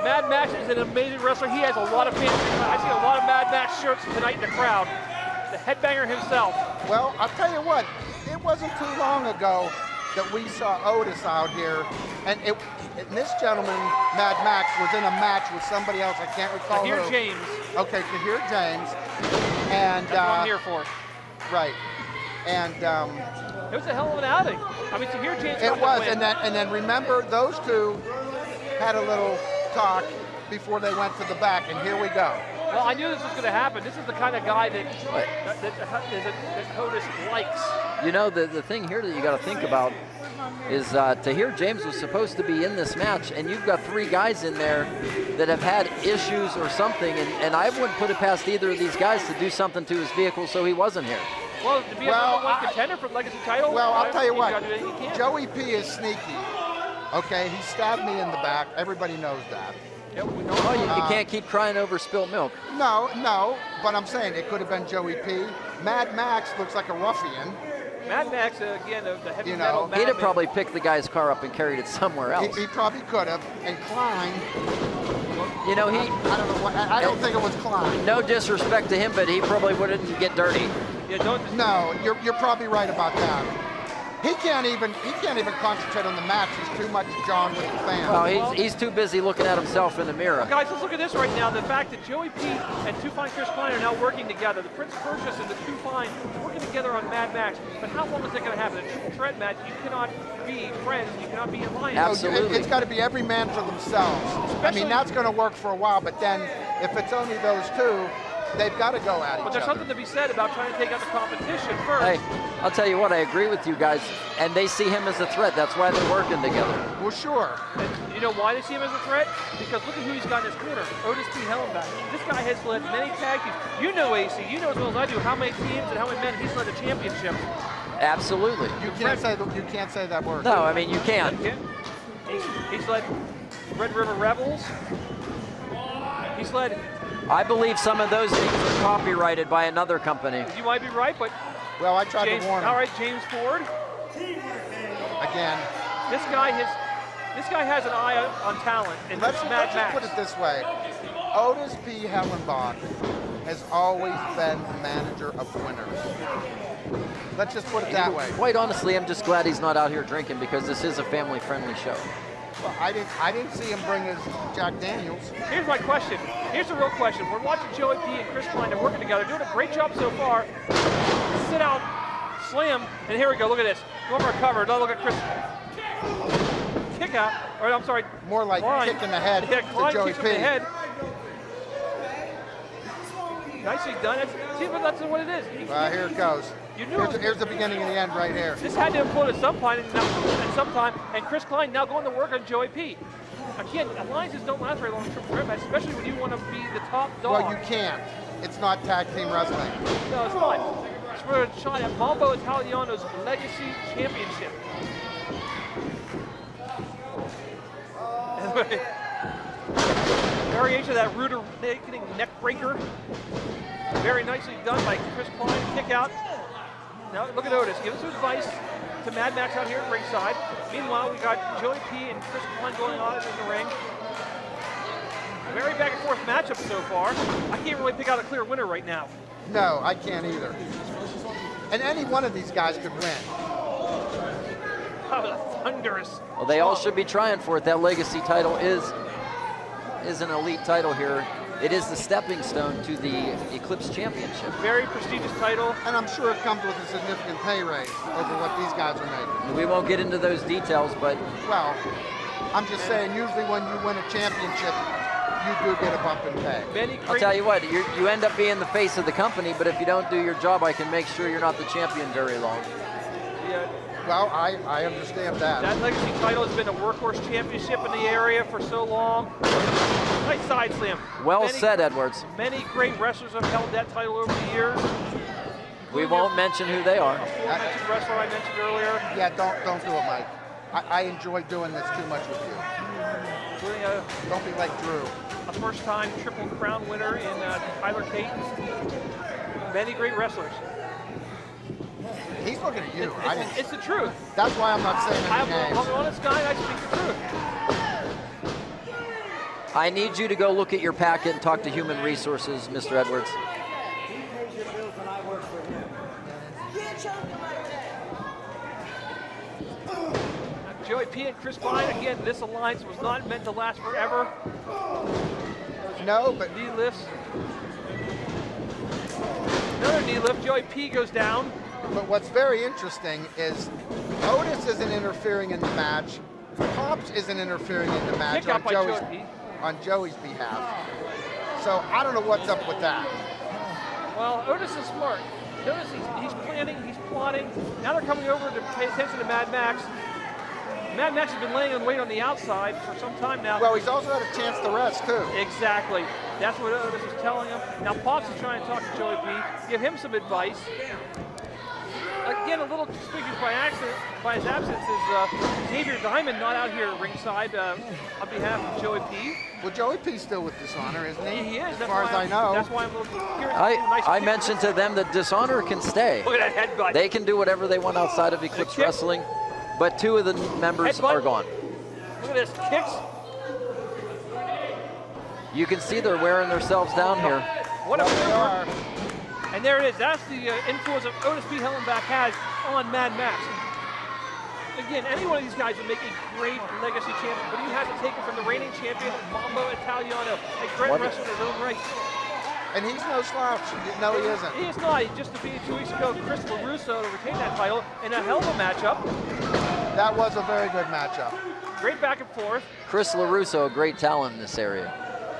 Mad Maxx is an amazing wrestler. He has a lot of fans. I see a lot of Mad Maxx shirts tonight in the crowd. The headbanger himself. Well, I'll tell you what, it wasn't too long ago that we saw Otis out here, and this gentleman, Mad Maxx, was in a match with somebody else. I can't recall Tahir who. James. Okay, Tahir James. And That's what I'm here for. right. And it was a hell of an outing. I mean, Tahir James. it was, and then remember, those two had a little talk before they went to the back, and here we go. Well, I knew this was going to happen. This is the kind of guy that Otis likes. You know, the thing here that you got to think about is Tahir James was supposed to be in this match, and you've got 3 guys in there that have had issues or something, and I wouldn't put it past either of these guys to do something to his vehicle so he wasn't here. Well, to be a #1 contender for the Legacy title. Well, I'll tell you what, gotta do anything he can. Joey P is sneaky. Okay, he stabbed me in the back. Everybody knows that. Yep, we know. Oh, you can't keep crying over spilt milk. No, but I'm saying it could have been Joey P. Mad Maxx looks like a ruffian. Mad Maxx, again, the heavy You metal. know, He'd have probably picked the guy's car up and carried it somewhere else. He probably could have. And Cline, You know, I don't know. I don't think it was Cline. no disrespect to him, but he probably wouldn't get dirty. Yeah, don't. No, you're probably right about that. He can't even concentrate on the match. He's too much John with the fans. Well, he's too busy looking at himself in the mirror. Guys, let's look at this right now. The fact that Joey P and Too Fine Chris Cline are now working together. The Prince Purchase and the Too Fine working together on Mad Maxx. But how long is that going to happen? A triple threat match, you cannot be friends. You cannot be alliance. Absolutely. It's got to be every man for themselves. I mean, that's going to work for a while, but then if it's only those two, they've got to go at each But there's other. something to be said about trying to take out the competition first. Hey, I'll tell you what, I agree with you guys, and they see him as a threat. That's why they're working together. Well, sure. And you know why they see him as a threat? Because look at who he's got in his corner. Otis P. Hellenbach. This guy has led many tag teams. You know, AC, you know as well as I do how many teams and how many men he's led a championship. Absolutely. You can't say that word. No, I mean, you can't. He's led Red River Rebels. He's led. I believe some of those things are copyrighted by another company. You might be right, but well, I tried James, to warn him. all right, James Ford. Again. This guy has an eye on talent, and Let's Mad just Maxx. put it this way. Otis P. Hellenbach has always been the manager of winners. Let's just put it that way. Quite honestly, I'm just glad he's not out here drinking because this is a family-friendly show. Well, I didn't see him bring his Jack Daniels. Here's my question. Here's the real question. We're watching Joey P and Chris Cline. They're working together, doing a great job so far. Sit out, slam, and here we go. Look at this. Go over a cover. Don't look at Chris. Kick out. Or I'm sorry. More like Cline. kick in the head Yeah, to Cline Joey kicks him in P. the head. Nicely done. See, but that's what it is. Well, here it goes. You knew Here's the beginning of the end right here. This had to implode at some point, and Chris Cline now going to work on Joey P. Again, alliances don't last very long in triple threat match, especially when you want to be the top dog. Well, you can't. It's not tag team wrestling. No, it's not. It's for a shot at Mambo Italiano's Legacy Championship. Variation of that rude awakening neck breaker. Very nicely done by Chris Cline. Kick out. Now look at Otis. Give us some advice to Mad Maxx out here at ringside. Meanwhile, we got Joey P and Chris Cline going on in the ring. Very back and forth matchup so far. I can't really pick out a clear winner right now. No, I can't either. And any one of these guys could win. Oh, thunderous. Well, they all should be trying for it. That Legacy title is an elite title here. It is the stepping stone to the Eclipse Championship. Very prestigious title. And I'm sure it comes with a significant pay raise over what these guys are making. We won't get into those details, but well, I'm just saying, usually when you win a championship, you do get a bump in pay. Many I'll great tell you what, you end up being the face of the company, but if you don't do your job, I can make sure you're not the champion very long. yeah, Well, I understand that. that legacy title has been a workhorse championship in the area for so long. Nice side slam. Well said, Edwards. Many great wrestlers have held that title over the years. We won't mention who they are. Aforementioned wrestler I mentioned earlier. Yeah, don't do it, Mike. I enjoy doing this too much with you. Including Don't be like Drew. a first-time Triple Crown winner in Tyler Caton. Many great wrestlers. He's looking at you. I didn't. It's the truth. That's why I'm not saying any I'm names. an honest guy and I speak the truth. I need you to go look at your packet and talk to Human Resources, Mr. Edwards. Joey P and Chris Cline, again, this alliance was not meant to last forever. No, but Knee lifts. Another knee lift. Joey P goes down. But what's very interesting is Otis isn't interfering in the match. Pops isn't interfering in the match Kick out by Joey P. on Joey's behalf. So I don't know what's up with that. Well, Otis is smart. Notice he's planning, he's plotting. Now they're coming over to pay attention to Mad Maxx. Mad Maxx has been laying in wait on the outside for some time now. Well, he's also had a chance to rest, too. Exactly. That's what Otis is telling him. Now Pops is trying to talk to Joey P, give him some advice. Again, a little suspicious by his absence is Xavier Diamond not out here ringside on behalf of Joey P. Well, Joey P's still with Dishonor, isn't he? He is. As far as I know. That's why I'm a little curious. I mentioned to them that Dishonor can stay. Look at that headbutt. They can do whatever they want outside of Eclipse kick. Wrestling, but two of the members Headbutt. are gone. Look at this. Kicks. You can see they're wearing themselves down here. What a They maneuver. are. And there it is. That's the influence of Otis B. Hellenbach has on Mad Maxx. Again, any one of these guys would make a great legacy champion, but you have to take it from the reigning champion, Mambo Italiano, a great wrestler in his own right. And he's no slouch. No, he isn't. He is not. He just defeated 2 weeks ago Chris LaRusso to retain that title in a hell of a matchup. That was a very good matchup. Great back and forth. Chris LaRusso, a great talent in this area.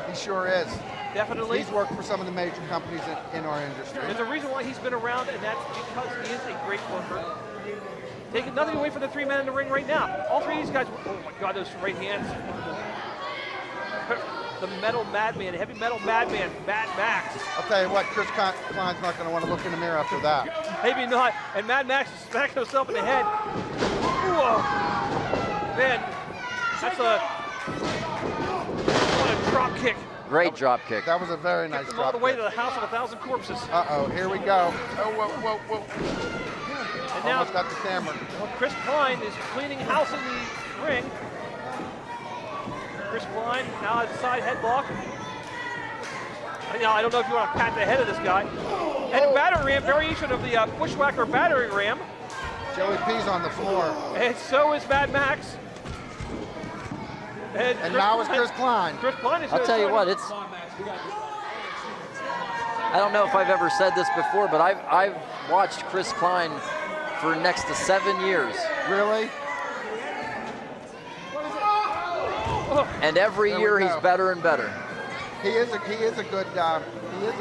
He sure is. Definitely. He's worked for some of the major companies in our industry. There's a reason why he's been around, and that's because he is a great worker. Taking nothing away from the 3 men in the ring right now. All 3 of these guys, oh my God, those right hands. The metal madman, heavy metal madman, Mad Maxx. I'll tell you what, Chris Cline's not going to want to look in the mirror after that. Maybe not. And Mad Maxx is smacking himself in the head. Whoa. Man, that's a drop kick. Great drop kick. That was a very nice Gets him drop all the way kick. to the House of 1,000 Corpses. Uh-oh, here we go. Oh, whoa. And now, Almost got the camera. Chris Cline is cleaning house in the ring. Chris Cline now has a side headlock. Now, I don't know if you want to pat the head of this guy. And a battering ram, variation of the Bushwhacker battering ram. Joey P's on the floor. And so is Mad Maxx. And now it's Chris Cline. Chris Cline is I'll tell you what, it's... I don't know if I've ever said this before, but I've watched Chris Cline for next to 7 years. Really? And every There we year he's go. better and better. He is a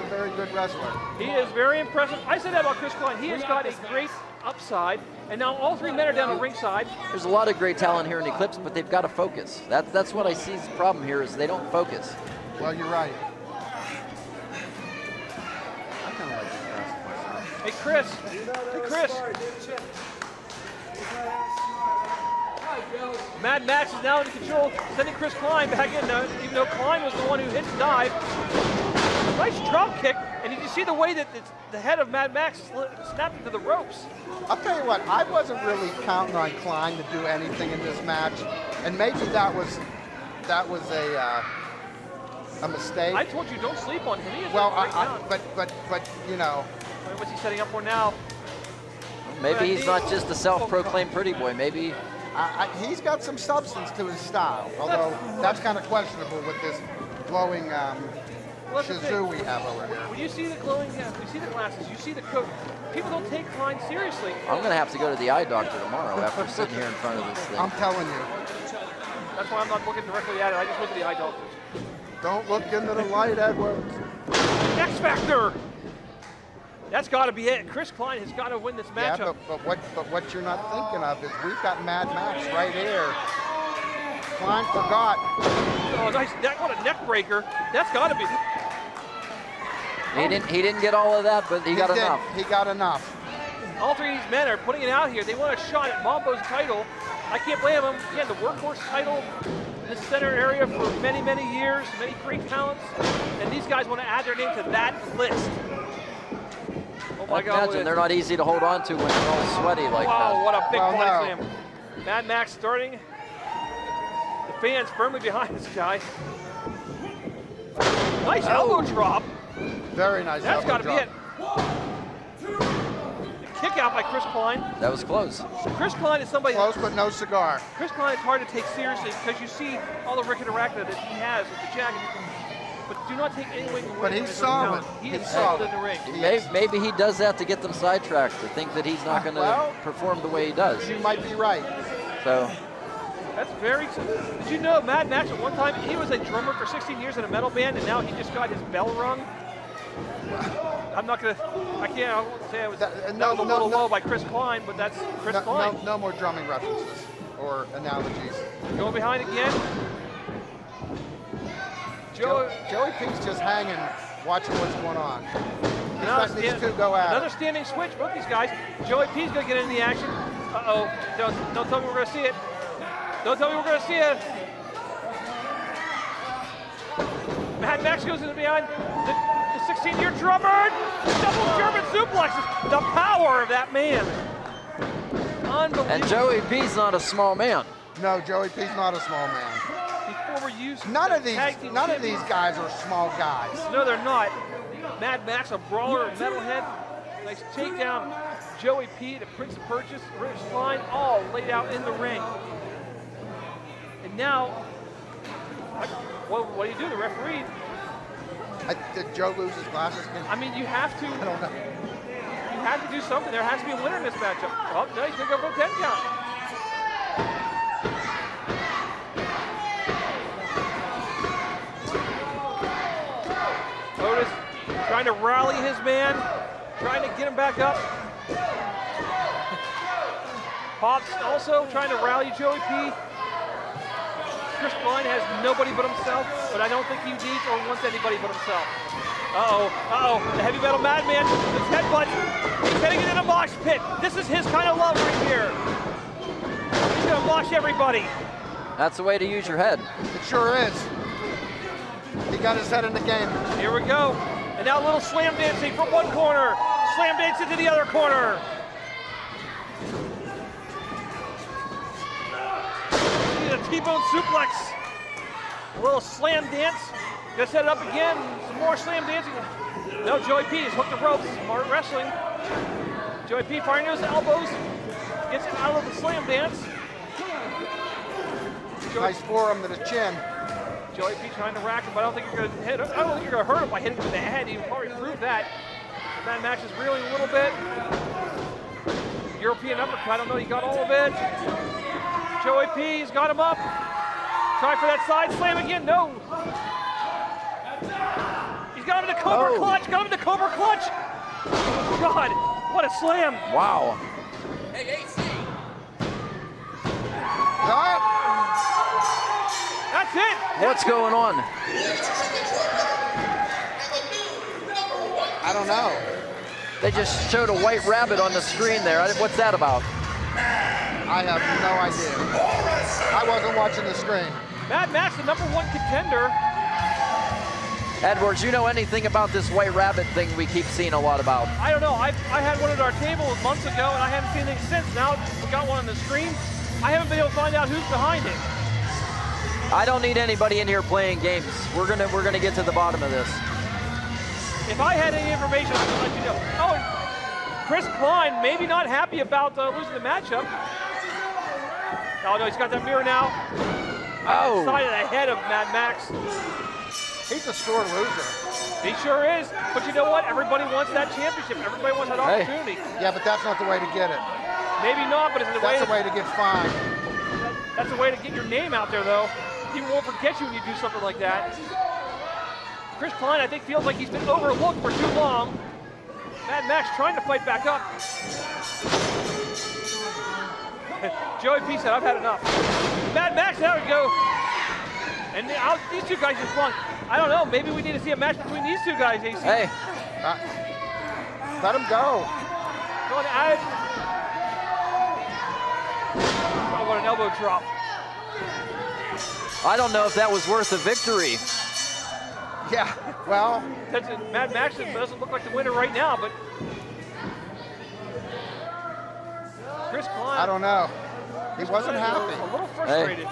very good wrestler. He is very impressive. I said that about Chris Cline. He has got a great upside. And now all 3 men are down at ringside. There's a lot of great talent here in Eclipse, but they've got to focus. That's what I see as the problem here is they don't focus. Well, you're right. I kind of like this wrestler myself. Hey, Chris. Hey, Chris. Mad Maxx is now in control, sending Chris Cline back in, even though Cline was the one who hit the dive. Nice drop kick, and did you see the way that the head of Mad Maxx snapped into the ropes? I'll tell you what, I wasn't really counting on Cline to do anything in this match, and maybe that was a mistake. I told you, don't sleep on him. He is Well, a great talent. but you know, What's he setting up for now? Maybe he's not just a self-proclaimed pretty boy. Maybe he's got some substance to his style, although that's kind of questionable with this glowing Well, that's the Shazoo thing. we have over here. When you see the glowing, you see the glasses, you see the coat, people don't take Cline seriously. I'm going to have to go to the eye doctor tomorrow after sitting here in front of this thing. I'm telling you. That's why I'm not looking directly at it. I just look at the eye doctors. Don't look into the light, Edwards. X Factor. That's got to be it. Chris Cline has got to win this Yeah, matchup. but what you're not thinking of is we've got Mad Max right here. Cline forgot. Oh, nice. What a neck breaker. That's got to be. He didn't get all of that, but he got enough. He got enough. All three of these men are putting it out here. They want a shot at Mambo's title. I can't blame them. Again, the workhorse title in the center area for many, many years, many great talents. And these guys want to add their name to that list. Oh my God. Imagine they're not easy to hold on to when they're all sweaty like that. Wow, what a big Well, body no. slam. Mad Max starting. The fans firmly behind this guy. Nice elbow drop. Very nice. That's got to be drop. it. Kick out by Chris Cline. That was close. Chris Cline is somebody. Close, but no cigar. Chris Cline is hard to take seriously because you see all the ricketarachna that he has with the jacket. But do not take anything away But from he's his solid. talent. He He's is solid solid. in the ring. Maybe he does that to get them sidetracked, to think that he's not going to Well, perform the way he does. You might be right. So That's very. Did you know Mad Max at one time he was a drummer for 16 years in a metal band, and now he just got his bell rung? I'm not gonna. I can't. I won't say it was. That was a little low by Chris Cline, but that's Chris Cline. No more drumming references or analogies. Going behind again. Joey P's just hanging, watching what's going on. He's Now letting these two go at another it. standing switch, both these guys. Joey P's gonna get into the action. Uh-oh, don't tell me we're gonna see it. Don't tell me we're gonna see it. Mad Max goes into behind the 16-year drummer. Double German suplexes. The power of that man. Unbelievable. and Joey P's not a small man. No, Joey P's not a small man. Before we use None of the tag team these guys are small guys. No, they're not. Mad Max, a brawler, a metalhead. Nice takedown. Joey P, the Prince of Purchase, Rich Cline, all laid out in the ring. And now, what do you do? The referee. Did Joe lose his glasses again? I mean, you have to. I don't know. You have to do something. There has to be a winner in this matchup. Oh, no, he's gonna go for a 10 count. Otis trying to rally his man, trying to get him back up. Pops also trying to rally Joey P. Chris Cline has nobody but himself, but I don't think he needs or wants anybody but himself. The heavy metal madman, his headbutt, he's heading into the mosh pit. This is his kind of love right here. He's gonna mosh everybody. That's the way to use your head. It sure is. He got his head in the game. Here we go. And now a little slam dancing from one corner. Slam dancing to the other corner. A T-bone suplex. A little slam dance. Gonna set it up again. Some more slam dancing. No, Joey P has hooked the ropes. Smart wrestling. Joey P firing those elbows. Gets it out of the slam dance. Nice forearm to the chin. Joey P trying to rack him, but I don't think you're gonna hit him. I don't think you're gonna hurt him by hitting him in the head. He probably proved that. Mad Max is reeling a little bit. European uppercut. I don't know. He got all of it. Joey P's got him up. Try for that side slam again. No. He's got him in the Cobra clutch. Got him in the Cobra clutch. God, what a slam. Wow. That's it. What's going on? I don't know. They just showed a white rabbit on the screen there. What's that about? I have no idea. I wasn't watching the screen. Mad Max, the #1 contender. Edwards, you know anything about this white rabbit thing we keep seeing a lot about? I don't know. I had one at our table months ago, and I haven't seen anything since. Now we got one on the screen. I haven't been able to find out who's behind it. I don't need anybody in here playing games. We're gonna get to the bottom of this. If I had any information, I would let you know. Oh, and Chris Cline maybe not happy about losing the matchup. Oh no, he's got that mirror now. Oh. Side of the head of Mad Max. He's a sore loser. He sure is. But you know what? Everybody wants that championship. Everybody wants that opportunity. Yeah, but that's not the way to get it. Maybe not, but it's the way. That's the way to get fined. That's the way to get your name out there, though. People won't forget you when you do something like that. Chris Cline, I think, feels like he's been overlooked for too long. Mad Maxx trying to fight back up. Joey P said, I've had enough. Mad Maxx, there we go. And these two guys just won. I don't know, maybe we need to see a match between these two guys, AC. Hey. Let him go. Going out. Oh, what an elbow drop. I don't know if that was worth a victory. Yeah, well. Mad Maxx doesn't look like the winner right now, but Chris Cline. I don't know. He wasn't happy. A little frustrated.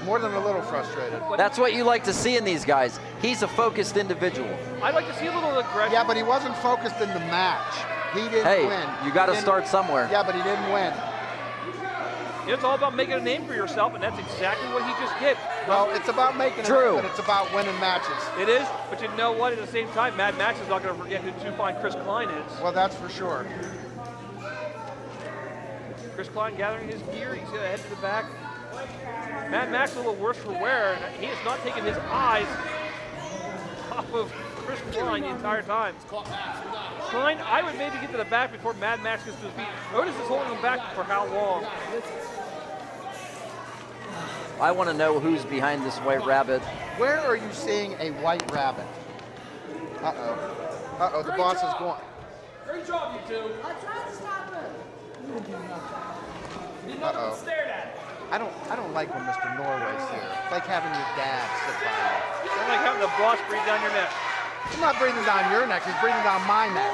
More than a little frustrated. That's what you like to see in these guys. He's a focused individual. I'd like to see a little aggression. Yeah, but he wasn't focused in the match. He didn't win. You got to start somewhere. Yeah, but he didn't win. It's all about making a name for yourself, and that's exactly what he just did. Well, it's about making a name, but it's about winning matches. It is, but you know what? At the same time, Mad Maxx is not going to forget who too fine Chris Cline is. Well, that's for sure. Chris Cline gathering his gear. He's going to head to the back. Mad Maxx a little worse for wear, and he has not taken his eyes off of Chris Cline the entire time. Cline, I would maybe get to the back before Mad Maxx gets to his feet. Otis is holding him back for how long? I want to know who's behind this white rabbit. Where are you seeing a white rabbit? Uh-oh. Uh-oh, the boss is going. Great job, you two. I tried to stop him. Did not Uh-oh. stared at. I don't like when Mr. Norway's here. It's like having your dad sit by you. It's like having the boss breathe down your neck. He's not breathing down your neck, he's breathing down my neck.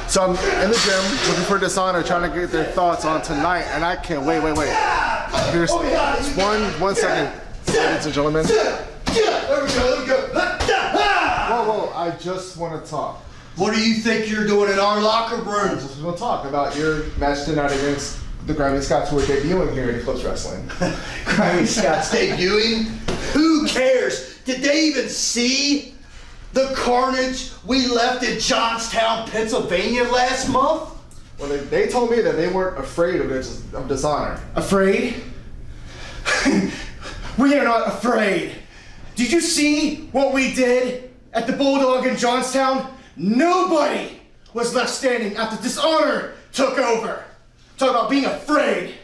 So I'm in the gym looking for Dishonor, trying to get their thoughts on tonight, and I can't wait. Here's one second, ladies and gentlemen. There we go. Whoa, I just want to talk. What do you think you're doing in our locker I room? just want to talk about your match tonight against the Grimy Scots, who are debuting here in Eclipse Wrestling. Grimy Scots debuting? Who cares? Did they even see the carnage we left in Johnstown, Pennsylvania last month? Well, they told me that they weren't afraid of Dishonor. Afraid? We are not afraid. Did you see what we did at the Bulldog in Johnstown? Nobody was left standing after Dishonor took over. Talk about being afraid.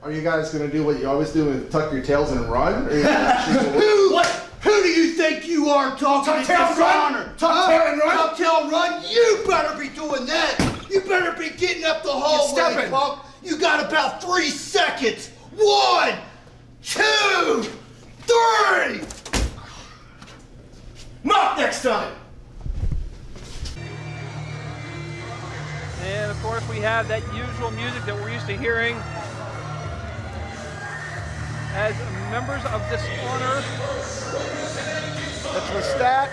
Are you guys going to do what you always do and tuck your tails and run? Or are you Who do you think you are talking to Dishonor? Tuck tail and run? Tuck tail and run? You better be doing that. You better be getting up the hallway, punk. You got about 3 seconds. 1, 2, 3. Not next time. And of course, we have that usual music that we're used to hearing as members of Dishonor. It's Lestat.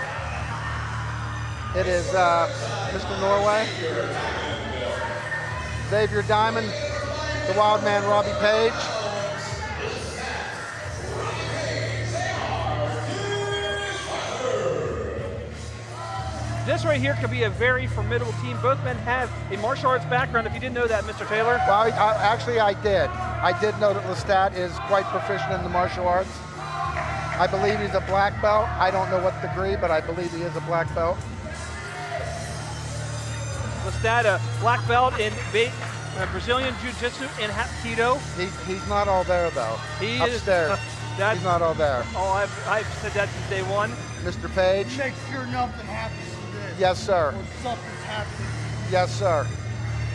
It is Mr. Norway. Xavier Diamond, the Wild Man Robbie Page. This right here could be a very formidable team. Both men have a martial arts background, if you didn't know that, Mr. Taylor. Well, actually I did. I did know that Lestat is quite proficient in the martial arts. I believe he's a black belt. I don't know what degree, but I believe he is a black belt. Lestat, a black belt in Brazilian Jiu-Jitsu and Hapkido. He's not all there, though. He Upstairs. He's not all there. Oh, I've said that since day one. Mr. Page? Make sure nothing happens to this. Yes, sir. Or something's happening. Yes, sir.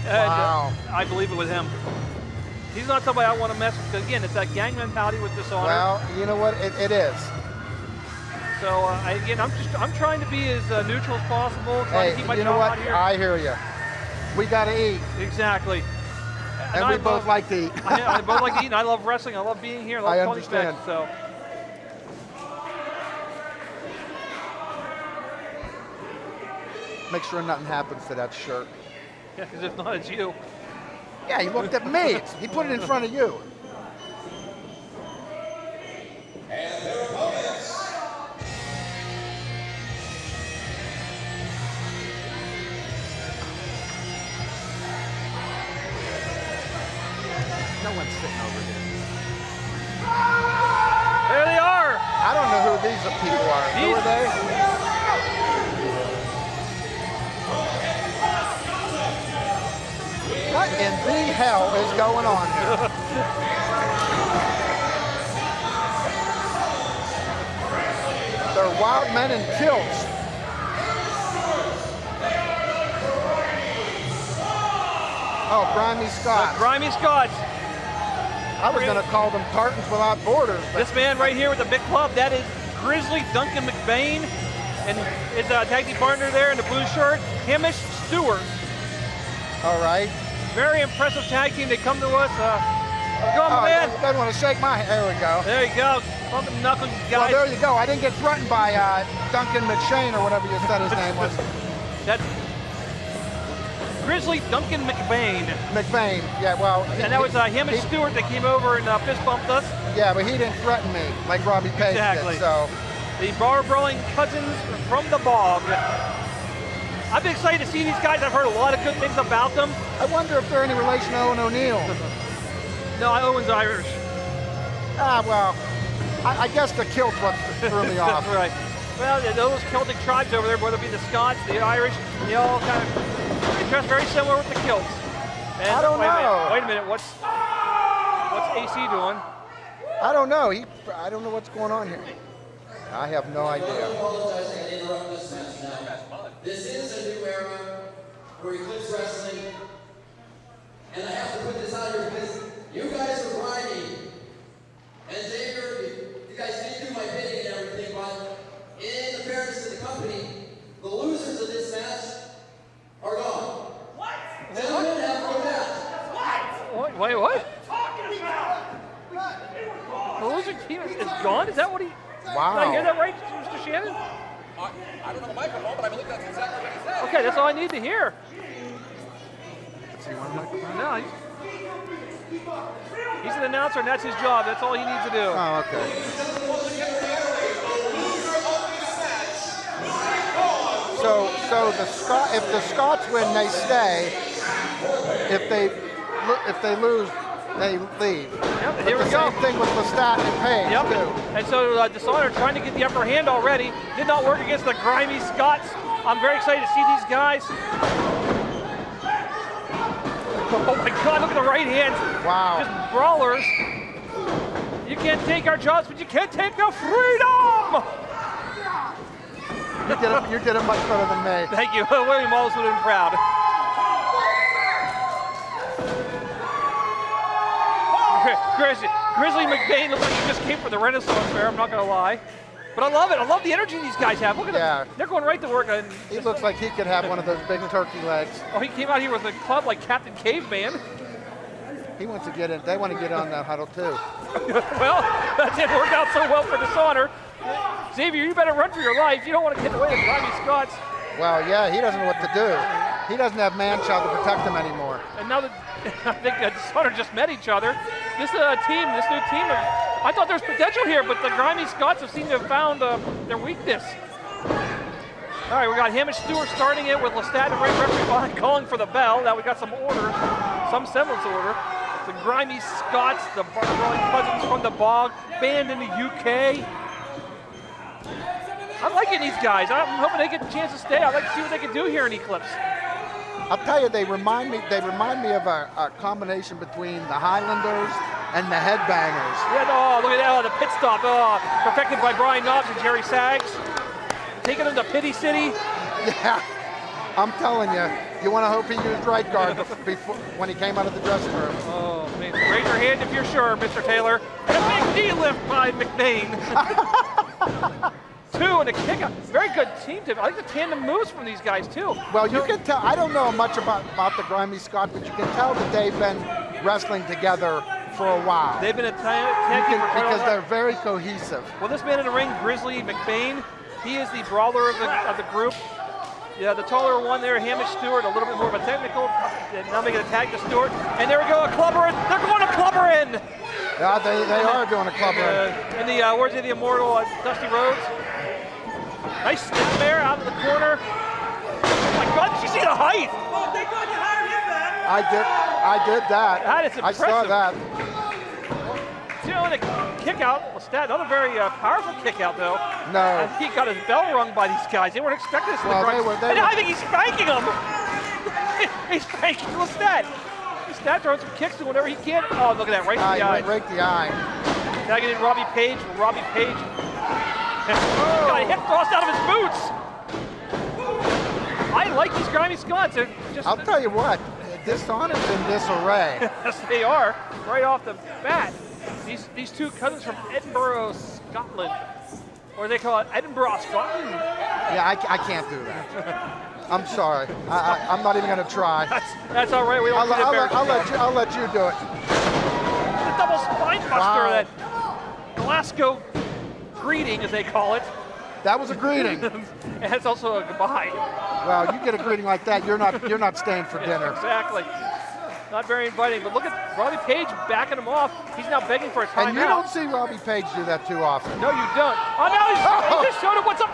And, Wow. I believe it was him. He's not somebody I want to mess with, because again, it's that gang mentality with Dishonor. Well, you know what? It is. So I'm trying to be as neutral as possible. Trying to keep my you know job what? out here. I hear you. We gotta eat. Exactly. And we both like to eat. I both like to eat, and I love wrestling. I love being here. I love Tony understand. Beck, so. Make sure nothing happens to that shirt. Yeah, because if not, it's you. Yeah, he looked at me. He put it in front of you. And their opponents. No one's sitting over here. There they are. I don't know who these people are. Who are they? What in the hell is going on here? They're wild men in kilts. Oh, Grimy Scots. Grimy Scots. I was going to call them Tartans Without Borders. This man right here with the big club, that is Grizzly Duncan McBain. And his tag team partner there in the blue shirt, Hamish Stewart. All right. Very impressive tag team. They come to us. Go on, man. You guys want to shake my hand? There we go. There you go. Bumping knuckles, guys. Well, there you go. I didn't get threatened by Duncan McShane or whatever you said his name was. That's Grizzly Duncan McBain. McBain, yeah, well. And that was Hamish Stewart that came over and fist bumped us. Yeah, but he didn't threaten me like Robbie Page did, so. The bar-brawling cousins from the bog. I've been excited to see these guys. I've heard a lot of good things about them. I wonder if they're any relation to Owen O'Neill. No, Owen's Irish. Ah, well, I guess the kilt's what threw me off. Right. Well, those Celtic tribes over there, whether it be the Scots, the Irish, they all kind of dress very similar with the kilts. And I don't know. Wait a minute. What's AC doing? I don't know. I don't know what's going on here. I have no idea. I'm apologizing and interrupt this match now. This is a new era for Eclipse Wrestling. And I have to put this out here because you guys are grimy. And Xavier, you guys did do my bidding and everything, but in the fairness of the company, the losers of this match are gone. What? Gentlemen have no match. Wait, what? The loser team is gone? Is that what he... Wow. Did I hear that right, Mr. Shannon? I don't know the microphone, but I believe that's exactly what he said. Okay, that's all I need to hear. Does he want a microphone? No, he's an announcer, and that's his job. That's all he needs to do. Oh, okay. So if the Scots win, they stay. If they lose, they leave. Yep, But here we the go. same thing with Lestat and Page, Yep. too. And so Dishonor trying to get the upper hand already. Did not work against the Grimy Scots. I'm very excited to see these guys. Oh my God, look at the right hands. Wow. Just brawlers. You can't take our jobs, but you can't take the freedom. You did it much better than me. Thank you. William Wallace would have been proud. Grizzly McBain looks like he just came from the Renaissance Fair, I'm not going to lie. But I love it. I love the energy these guys have. Look at them. They're going right to work. He looks like he could have one of those big turkey legs. Oh, he came out here with a club like Captain Caveman. He wants to get in. They want to get on that huddle, too. Well, that didn't work out so well for Dishonor. Xavier, you better run for your life. You don't want to get in the way of Grimy Scots. Well, yeah, he doesn't know what to do. He doesn't have man-child to protect him anymore. And now that I think Dishonor just met each other, this new team, I thought there was potential here, but the Grimy Scots have seemed to have found their weakness. All right, we got Hamish Stewart starting it with Lestat and referee behind calling for the bell. Now we got some order, some semblance of order. The Grimy Scots, the bar-brawling cousins from the bog, banned in the UK. I'm liking these guys. I'm hoping they get the chance to stay. I'd like to see what they can do here in Eclipse. I'll tell you, they remind me of a combination between the Highlanders and the Headbangers. Yeah, oh, look at that, the pit stop. Oh, perfected by Brian Knobs and Jerry Sags. Taking them to Pity City. Yeah, I'm telling you, you want to hope he used right guard before when he came out of the dressing room. Oh, man. Raise your hand if you're sure, Mr. Taylor. And a big knee lift by McBain. Two and a kick out. Very good team. I like the tandem moves from these guys, too. Well, you can tell, I don't know much about the Grimy Scots, but you can tell that they've been wrestling together for a while. They've been a tag team because they're very cohesive. Well, this man in the ring, Grizzly McBain, he is the brawler of the group. Yeah, the taller one there, Hamish Stewart, a little bit more of a technical. Now making a tag to Stewart. And there we go, a clubber in. They're going to clubber in. Yeah, they are doing a clubber in. And where's the immortal Dusty Rhodes? Nice stick there out of the corner. Oh my God, did you see the height? Oh, thank God you hired him, man. I did that. That is impressive. I saw that. doing a kick out. Lestat, another very powerful kick out though. No. And he got his bell rung by these guys. They weren't expecting this. Well, they were- and I think he's spanking him. He's spanking Lestat. Lestat throwing some kicks to whatever he can. Oh, look at that, right in the eye. Right the eye. Tagging in Robbie Page. Robbie Page got a hip thrust out of his boots. I like these Grimy Scots. They're just, I'll tell you what, Dishonor's in disarray. yes, they are, right off the bat. These two cousins from Edinburgh, Scotland, or they call it Edinburgh, Scotland. Yeah, I can't do that. I'm sorry. I'm not even going to try. That's all right. We don't need I'll let you do it. The double spine buster, that Glasgow greeting, as they call it. That was a greeting. And it's also a goodbye. Well, you get a greeting like that, you're not staying for dinner. Exactly. Not very inviting, but look at Robbie Page backing him off. He's now begging for a timeout. And you don't see Robbie Page do that too often. No, you don't. Oh, now he just showed him what's up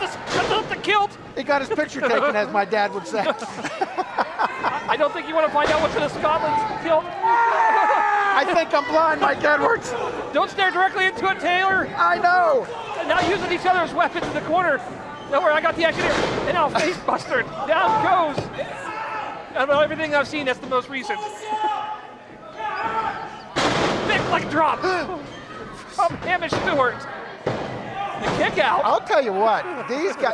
the kilt. He got his picture taken, as my dad would say. I don't think you want to find out what's in the Scotland's kilt. I think I'm blind, Mike Edwards. Don't stare directly into it, Taylor. I know. And now using each other as weapons in the corner. Don't worry, I got the action here. And now face buster. Down goes. Out of everything I've seen, that's the most recent. Big leg drop from Hamish Stewart. The kick out. I'll tell you what,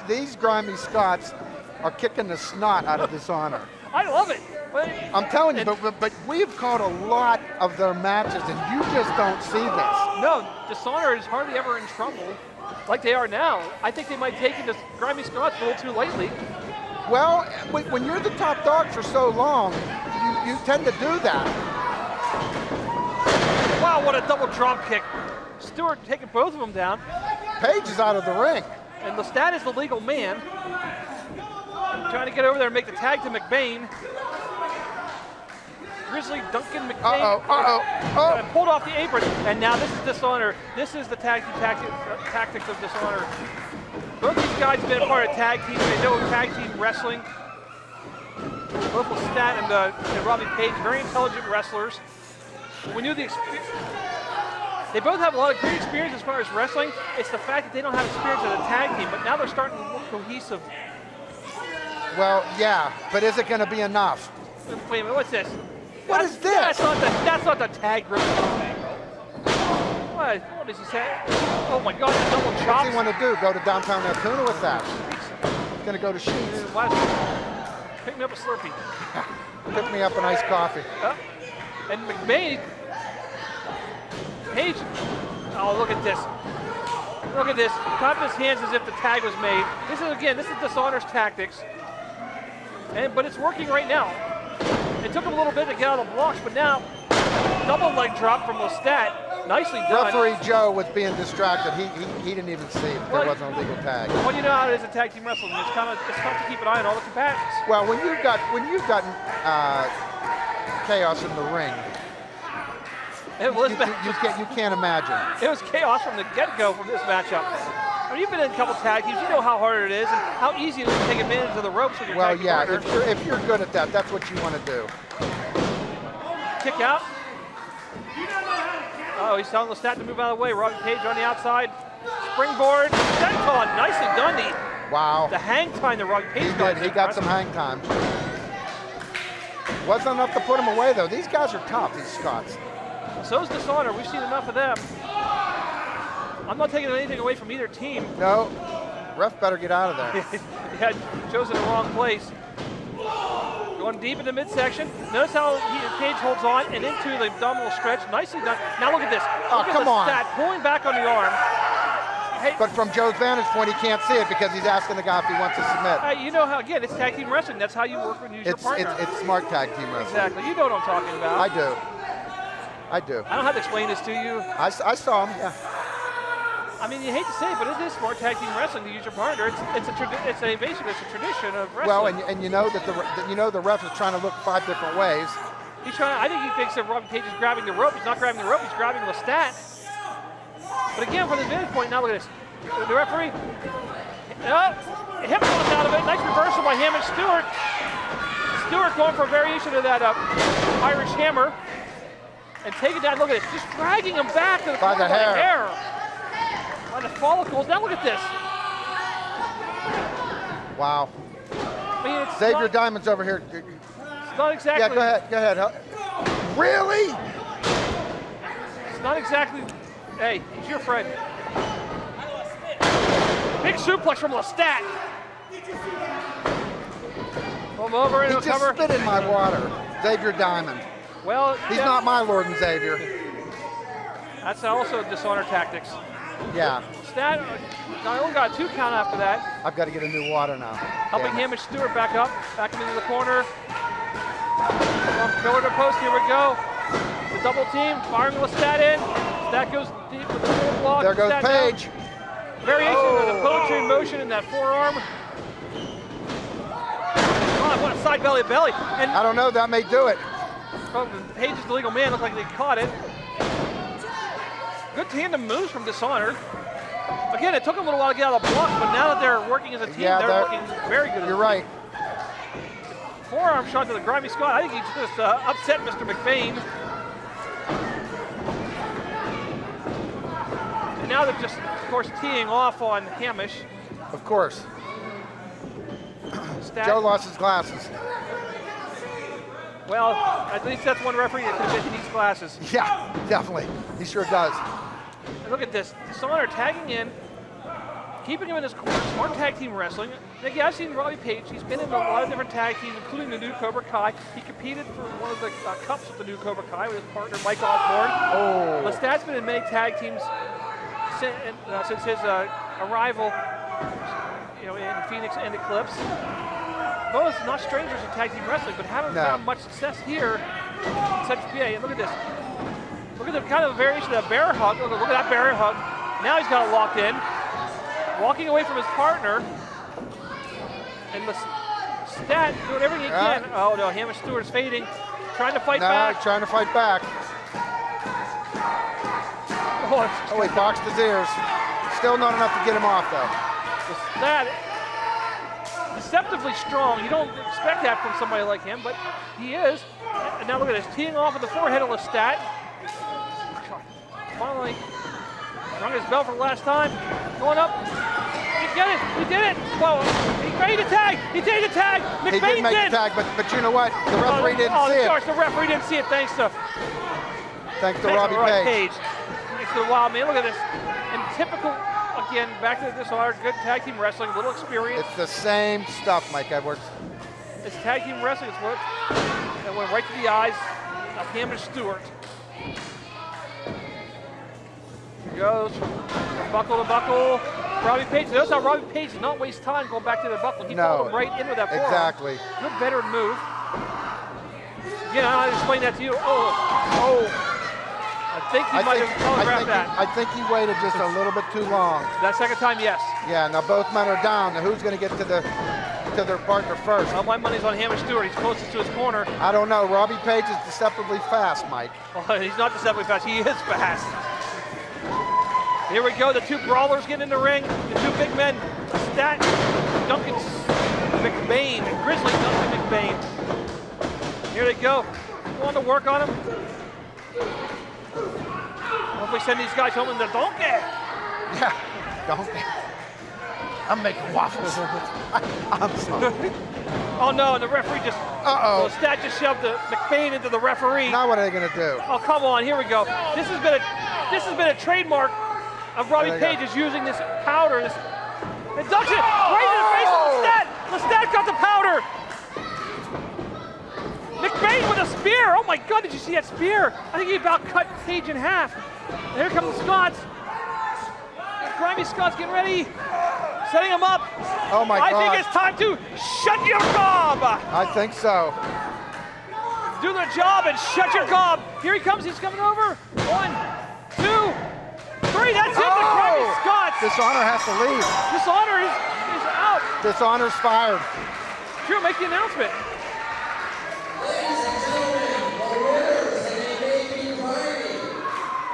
these Grimy Scots are kicking the snot out of Dishonor. I love it. I'm telling you, but we've caught a lot of their matches, and you just don't see this. No, Dishonor is hardly ever in trouble like they are now. I think they might take the Grimy Scots a little too lightly. Well, when you're the top dog for so long, you tend to do that. Wow, what a double drop kick. Stewart taking both of them down. Page is out of the ring. And Lestat is the legal man. Trying to get over there and make the tag to McBain. Grizzly Duncan McBain pulled off the apron, and now this is Dishonor. This is the tag team tactics of Dishonor. Both these guys have been a part of tag teams. They know tag team wrestling. Both Lestat and Robbie Page, very intelligent wrestlers. We knew the experience. They both have a lot of great experience as far as wrestling. It's the fact that they don't have experience as a tag team, but now they're starting to look cohesive. Well, yeah, but is it going to be enough? Wait a minute, what's this? What is this? That's not the tag group. What does he say? Oh my God, the double chops. What's he want to do? Go to downtown Altoona with that? He's going to go to Sheets. Pick me up a Slurpee. Pick me up an iced coffee. And McBain, Page, oh, look at this. Look at this. Clapping his hands as if the tag was made. This is Dishonor's tactics. But it's working right now. It took him a little bit to get out of the blocks, but now, double leg drop from Lestat. Nicely done. Referee Joe was being distracted. He didn't even see that there wasn't a legal tag. Well, you know how it is in tag team wrestling. It's tough to keep an eye on all the combatants. Well, when you've got chaos in the ring, you can't imagine. It was chaos from the get-go from this matchup. I mean, you've been in a couple tag teams. You know how hard it is and how easy it is to take advantage of the ropes with your tag team partner. if you're good at that, that's what you want to do. Kick out. Oh, he's telling Lestat to move out of the way. Robbie Page on the outside. Springboard. Senton, nicely done. Wow. The hang time that Robbie Page got. He got some hang time. Wasn't enough to put him away, though. These guys are tough, these Scots. So is Dishonor. We've seen enough of them. I'm not taking anything away from either team. No. Ref better get out of there. He had chosen the wrong place. Going deep in the midsection. Notice how Page holds on and into the abdominal stretch. Nicely done. Now look at this. Look come on. Stat pulling back on the arm. Hey, but from Joe's vantage point, he can't see it because he's asking the guy if he wants to submit. You know how, again, it's tag team wrestling. That's how you work and use your partner. It's smart tag team wrestling. Exactly. You know what I'm talking about. I do. I don't have to explain this to you. I saw him, yeah. I mean, you hate to say it, but it is smart tag team wrestling to use your partner. Basically it's a tradition of wrestling. Well, and you know that the ref is trying to look 5 different ways. I think he thinks that Robbie Page is grabbing the rope. He's not grabbing the rope. He's grabbing Lestat. But again, from the vantage point, now look at this. The referee, hip toss out of it. Nice reversal by Hamish Stewart. Stewart going for a variation of that Irish hammer. and take it down. Look at it, just dragging him back to the By corner the hair. By the follicles. Now look at this. Wow. I mean, it's Xavier not, Diamond's over here. it's not exactly. Yeah, go ahead. Really? It's not exactly. Hey, he's your friend. Big suplex from Lestat. Come over He and just cover. spit in my water. Xavier Diamond. Well, He's yeah, not my Lord and Xavier. That's also Dishonor tactics. Yeah, Stat, I only got a 2 count after that. I've got to get a new water now. Helping Damn it. him and Stewart back up, back him into the corner. From pillar to post, here we go. The double team, firing Lestat in. Stat goes deep with the full block. There goes Lestat down. Page. Variation of the poetry in motion in that forearm. Oh, what a side belly to belly. And I don't know, that may do it. Page's the legal man, looked like they caught it. Good tandem moves from Dishonor. Again, it took them a little while to get out of the block, but now that they're working as a team, Yeah, they're working very good. You're right. Forearm shot to the Grimy Scott. I think he just upset Mr. McBain. And now they're just, of course, teeing off on Hamish. Of course. Stat. Joe lost his glasses. Well, at least that's one referee that could have needs glasses. Yeah, definitely. He sure does. And look at this. Dishonor tagging in, keeping him in his corner. Smart tag team wrestling. And again, I've seen Robbie Page. He's been in a lot of different tag teams, including the new Cobra Kai. He competed for one of the cups with the new Cobra Kai with his partner Mike Osborne. Oh. Lestat's been in many tag teams since his arrival, in Phoenix and Eclipse. Both not strangers in tag team wrestling, but haven't found much success here in such PA. And look at this. Look at the kind of variation of that bear hug. Look at that bear hug. Now he's got it locked in. Walking away from his partner. And Stat doing everything he can. Oh no, Hamish Stewart's fading. Trying to fight back. Trying to fight back. Oh, he boxed his ears. Still not enough to get him off, though. Stat, deceptively strong. You don't expect that from somebody like him, but he is. And now look at this, teeing off of the forehead of Lestat. Finally, rung his bell for the last time. Going up. He did it. He did it. Whoa. He made a tag. He did a tag. McBain He did make the tag, but you know what? The referee didn't see it. Of course, the referee didn't see it thanks to Robbie Page. Thanks to the Wild Man. Look at this. And typical, again, back to the Dishonor, good tag team wrestling, little experience. It's the same stuff, Mike Edwards. It's tag team wrestling. It's what that went right to the eyes of Hamish Stewart. Here goes from buckle to buckle. Robbie Page. Notice how Robbie Page did not waste time going back to the buckle. He followed him right in with that forearm. Exactly. Good veteran move. Again, I'll explain that to you. I think he might have telegraphed that. I think he waited just a little bit too long. That second time, yes. Yeah, now both men are down. Now who's going to get to their partner first? Well, my money's on Hamish Stewart. He's closest to his corner. I don't know. Robbie Page is deceptively fast, Mike. Well, he's not deceptively fast. He is fast. Here we go. The two brawlers getting in the ring. The two big men, Stat, Duncan McBain, and Grizzly Duncan McBain. Here they go. Want to work on him. Hopefully send these guys home in the donkey. Yeah, donkey. I'm making waffles. I'm sorry. Oh no, and the referee just, Uh-oh. Stat just shoved the McBain into the referee. Now what are they going to do? Oh, come on, here we go. This has been a trademark of Robbie Page is using this powder, this induction, right in the face of Lestat. Lestat got the powder. McBain with a spear. Oh my God, did you see that spear? I think he about cut Page in half. And here come the Scots. Grimy Scots getting ready. Setting him up. Oh my God. I think it's time to shut your gob. I think so. Do the job and shut your gob. Here he comes, he's coming over. 1, 2, 3, that's it, the Grimy Scots. Dishonor has to leave. Dishonor is out. Dishonor's fired. Drew, make the announcement. Ladies and gentlemen, the winners in a making party,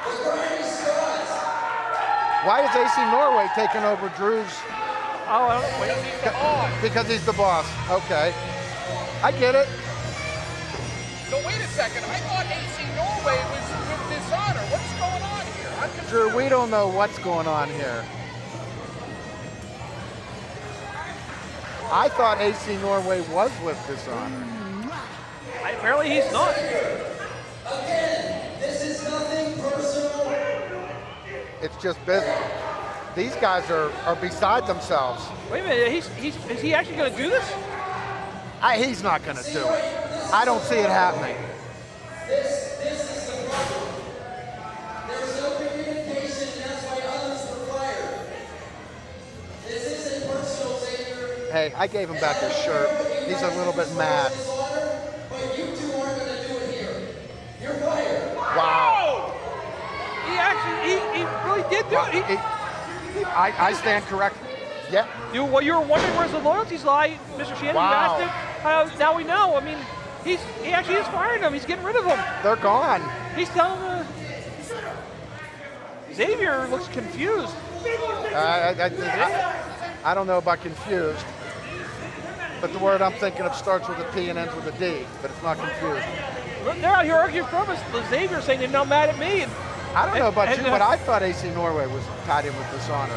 the Grimy Scots. Why is AC Norway taking over Drew's? Oh, I don't wait. Because he's the boss. Okay. I get it. So wait a second, I thought AC Norway was Drew, we don't know what's going on here. I thought AC Norway was with Dishonor. Apparently he's not. Again, this is nothing personal. It's just business. These guys are beside themselves. Wait a minute, is he actually going to do this? He's not going to do it. I don't see it happening. This is the problem. There's no communication, and that's why others were fired. This isn't personal, Xavier. Hey, I gave him back his shirt. He's a little bit mad. But you two aren't going to do it here. You're fired. Wow. He really did do it. I stand corrected. Yeah. You were wondering where's the loyalties lie, Mr. Shannon. Wow. You asked him. Now we know. I mean, he actually is firing them. He's getting rid of them. They're gone. He's telling Xavier looks confused. I don't know about confused, but the word I'm thinking of starts with a P and ends with a D, but it's not confused. They're out here arguing from us. Xavier saying they're not mad at me. I don't know about you, but I thought AC Norway was tied in with Dishonor.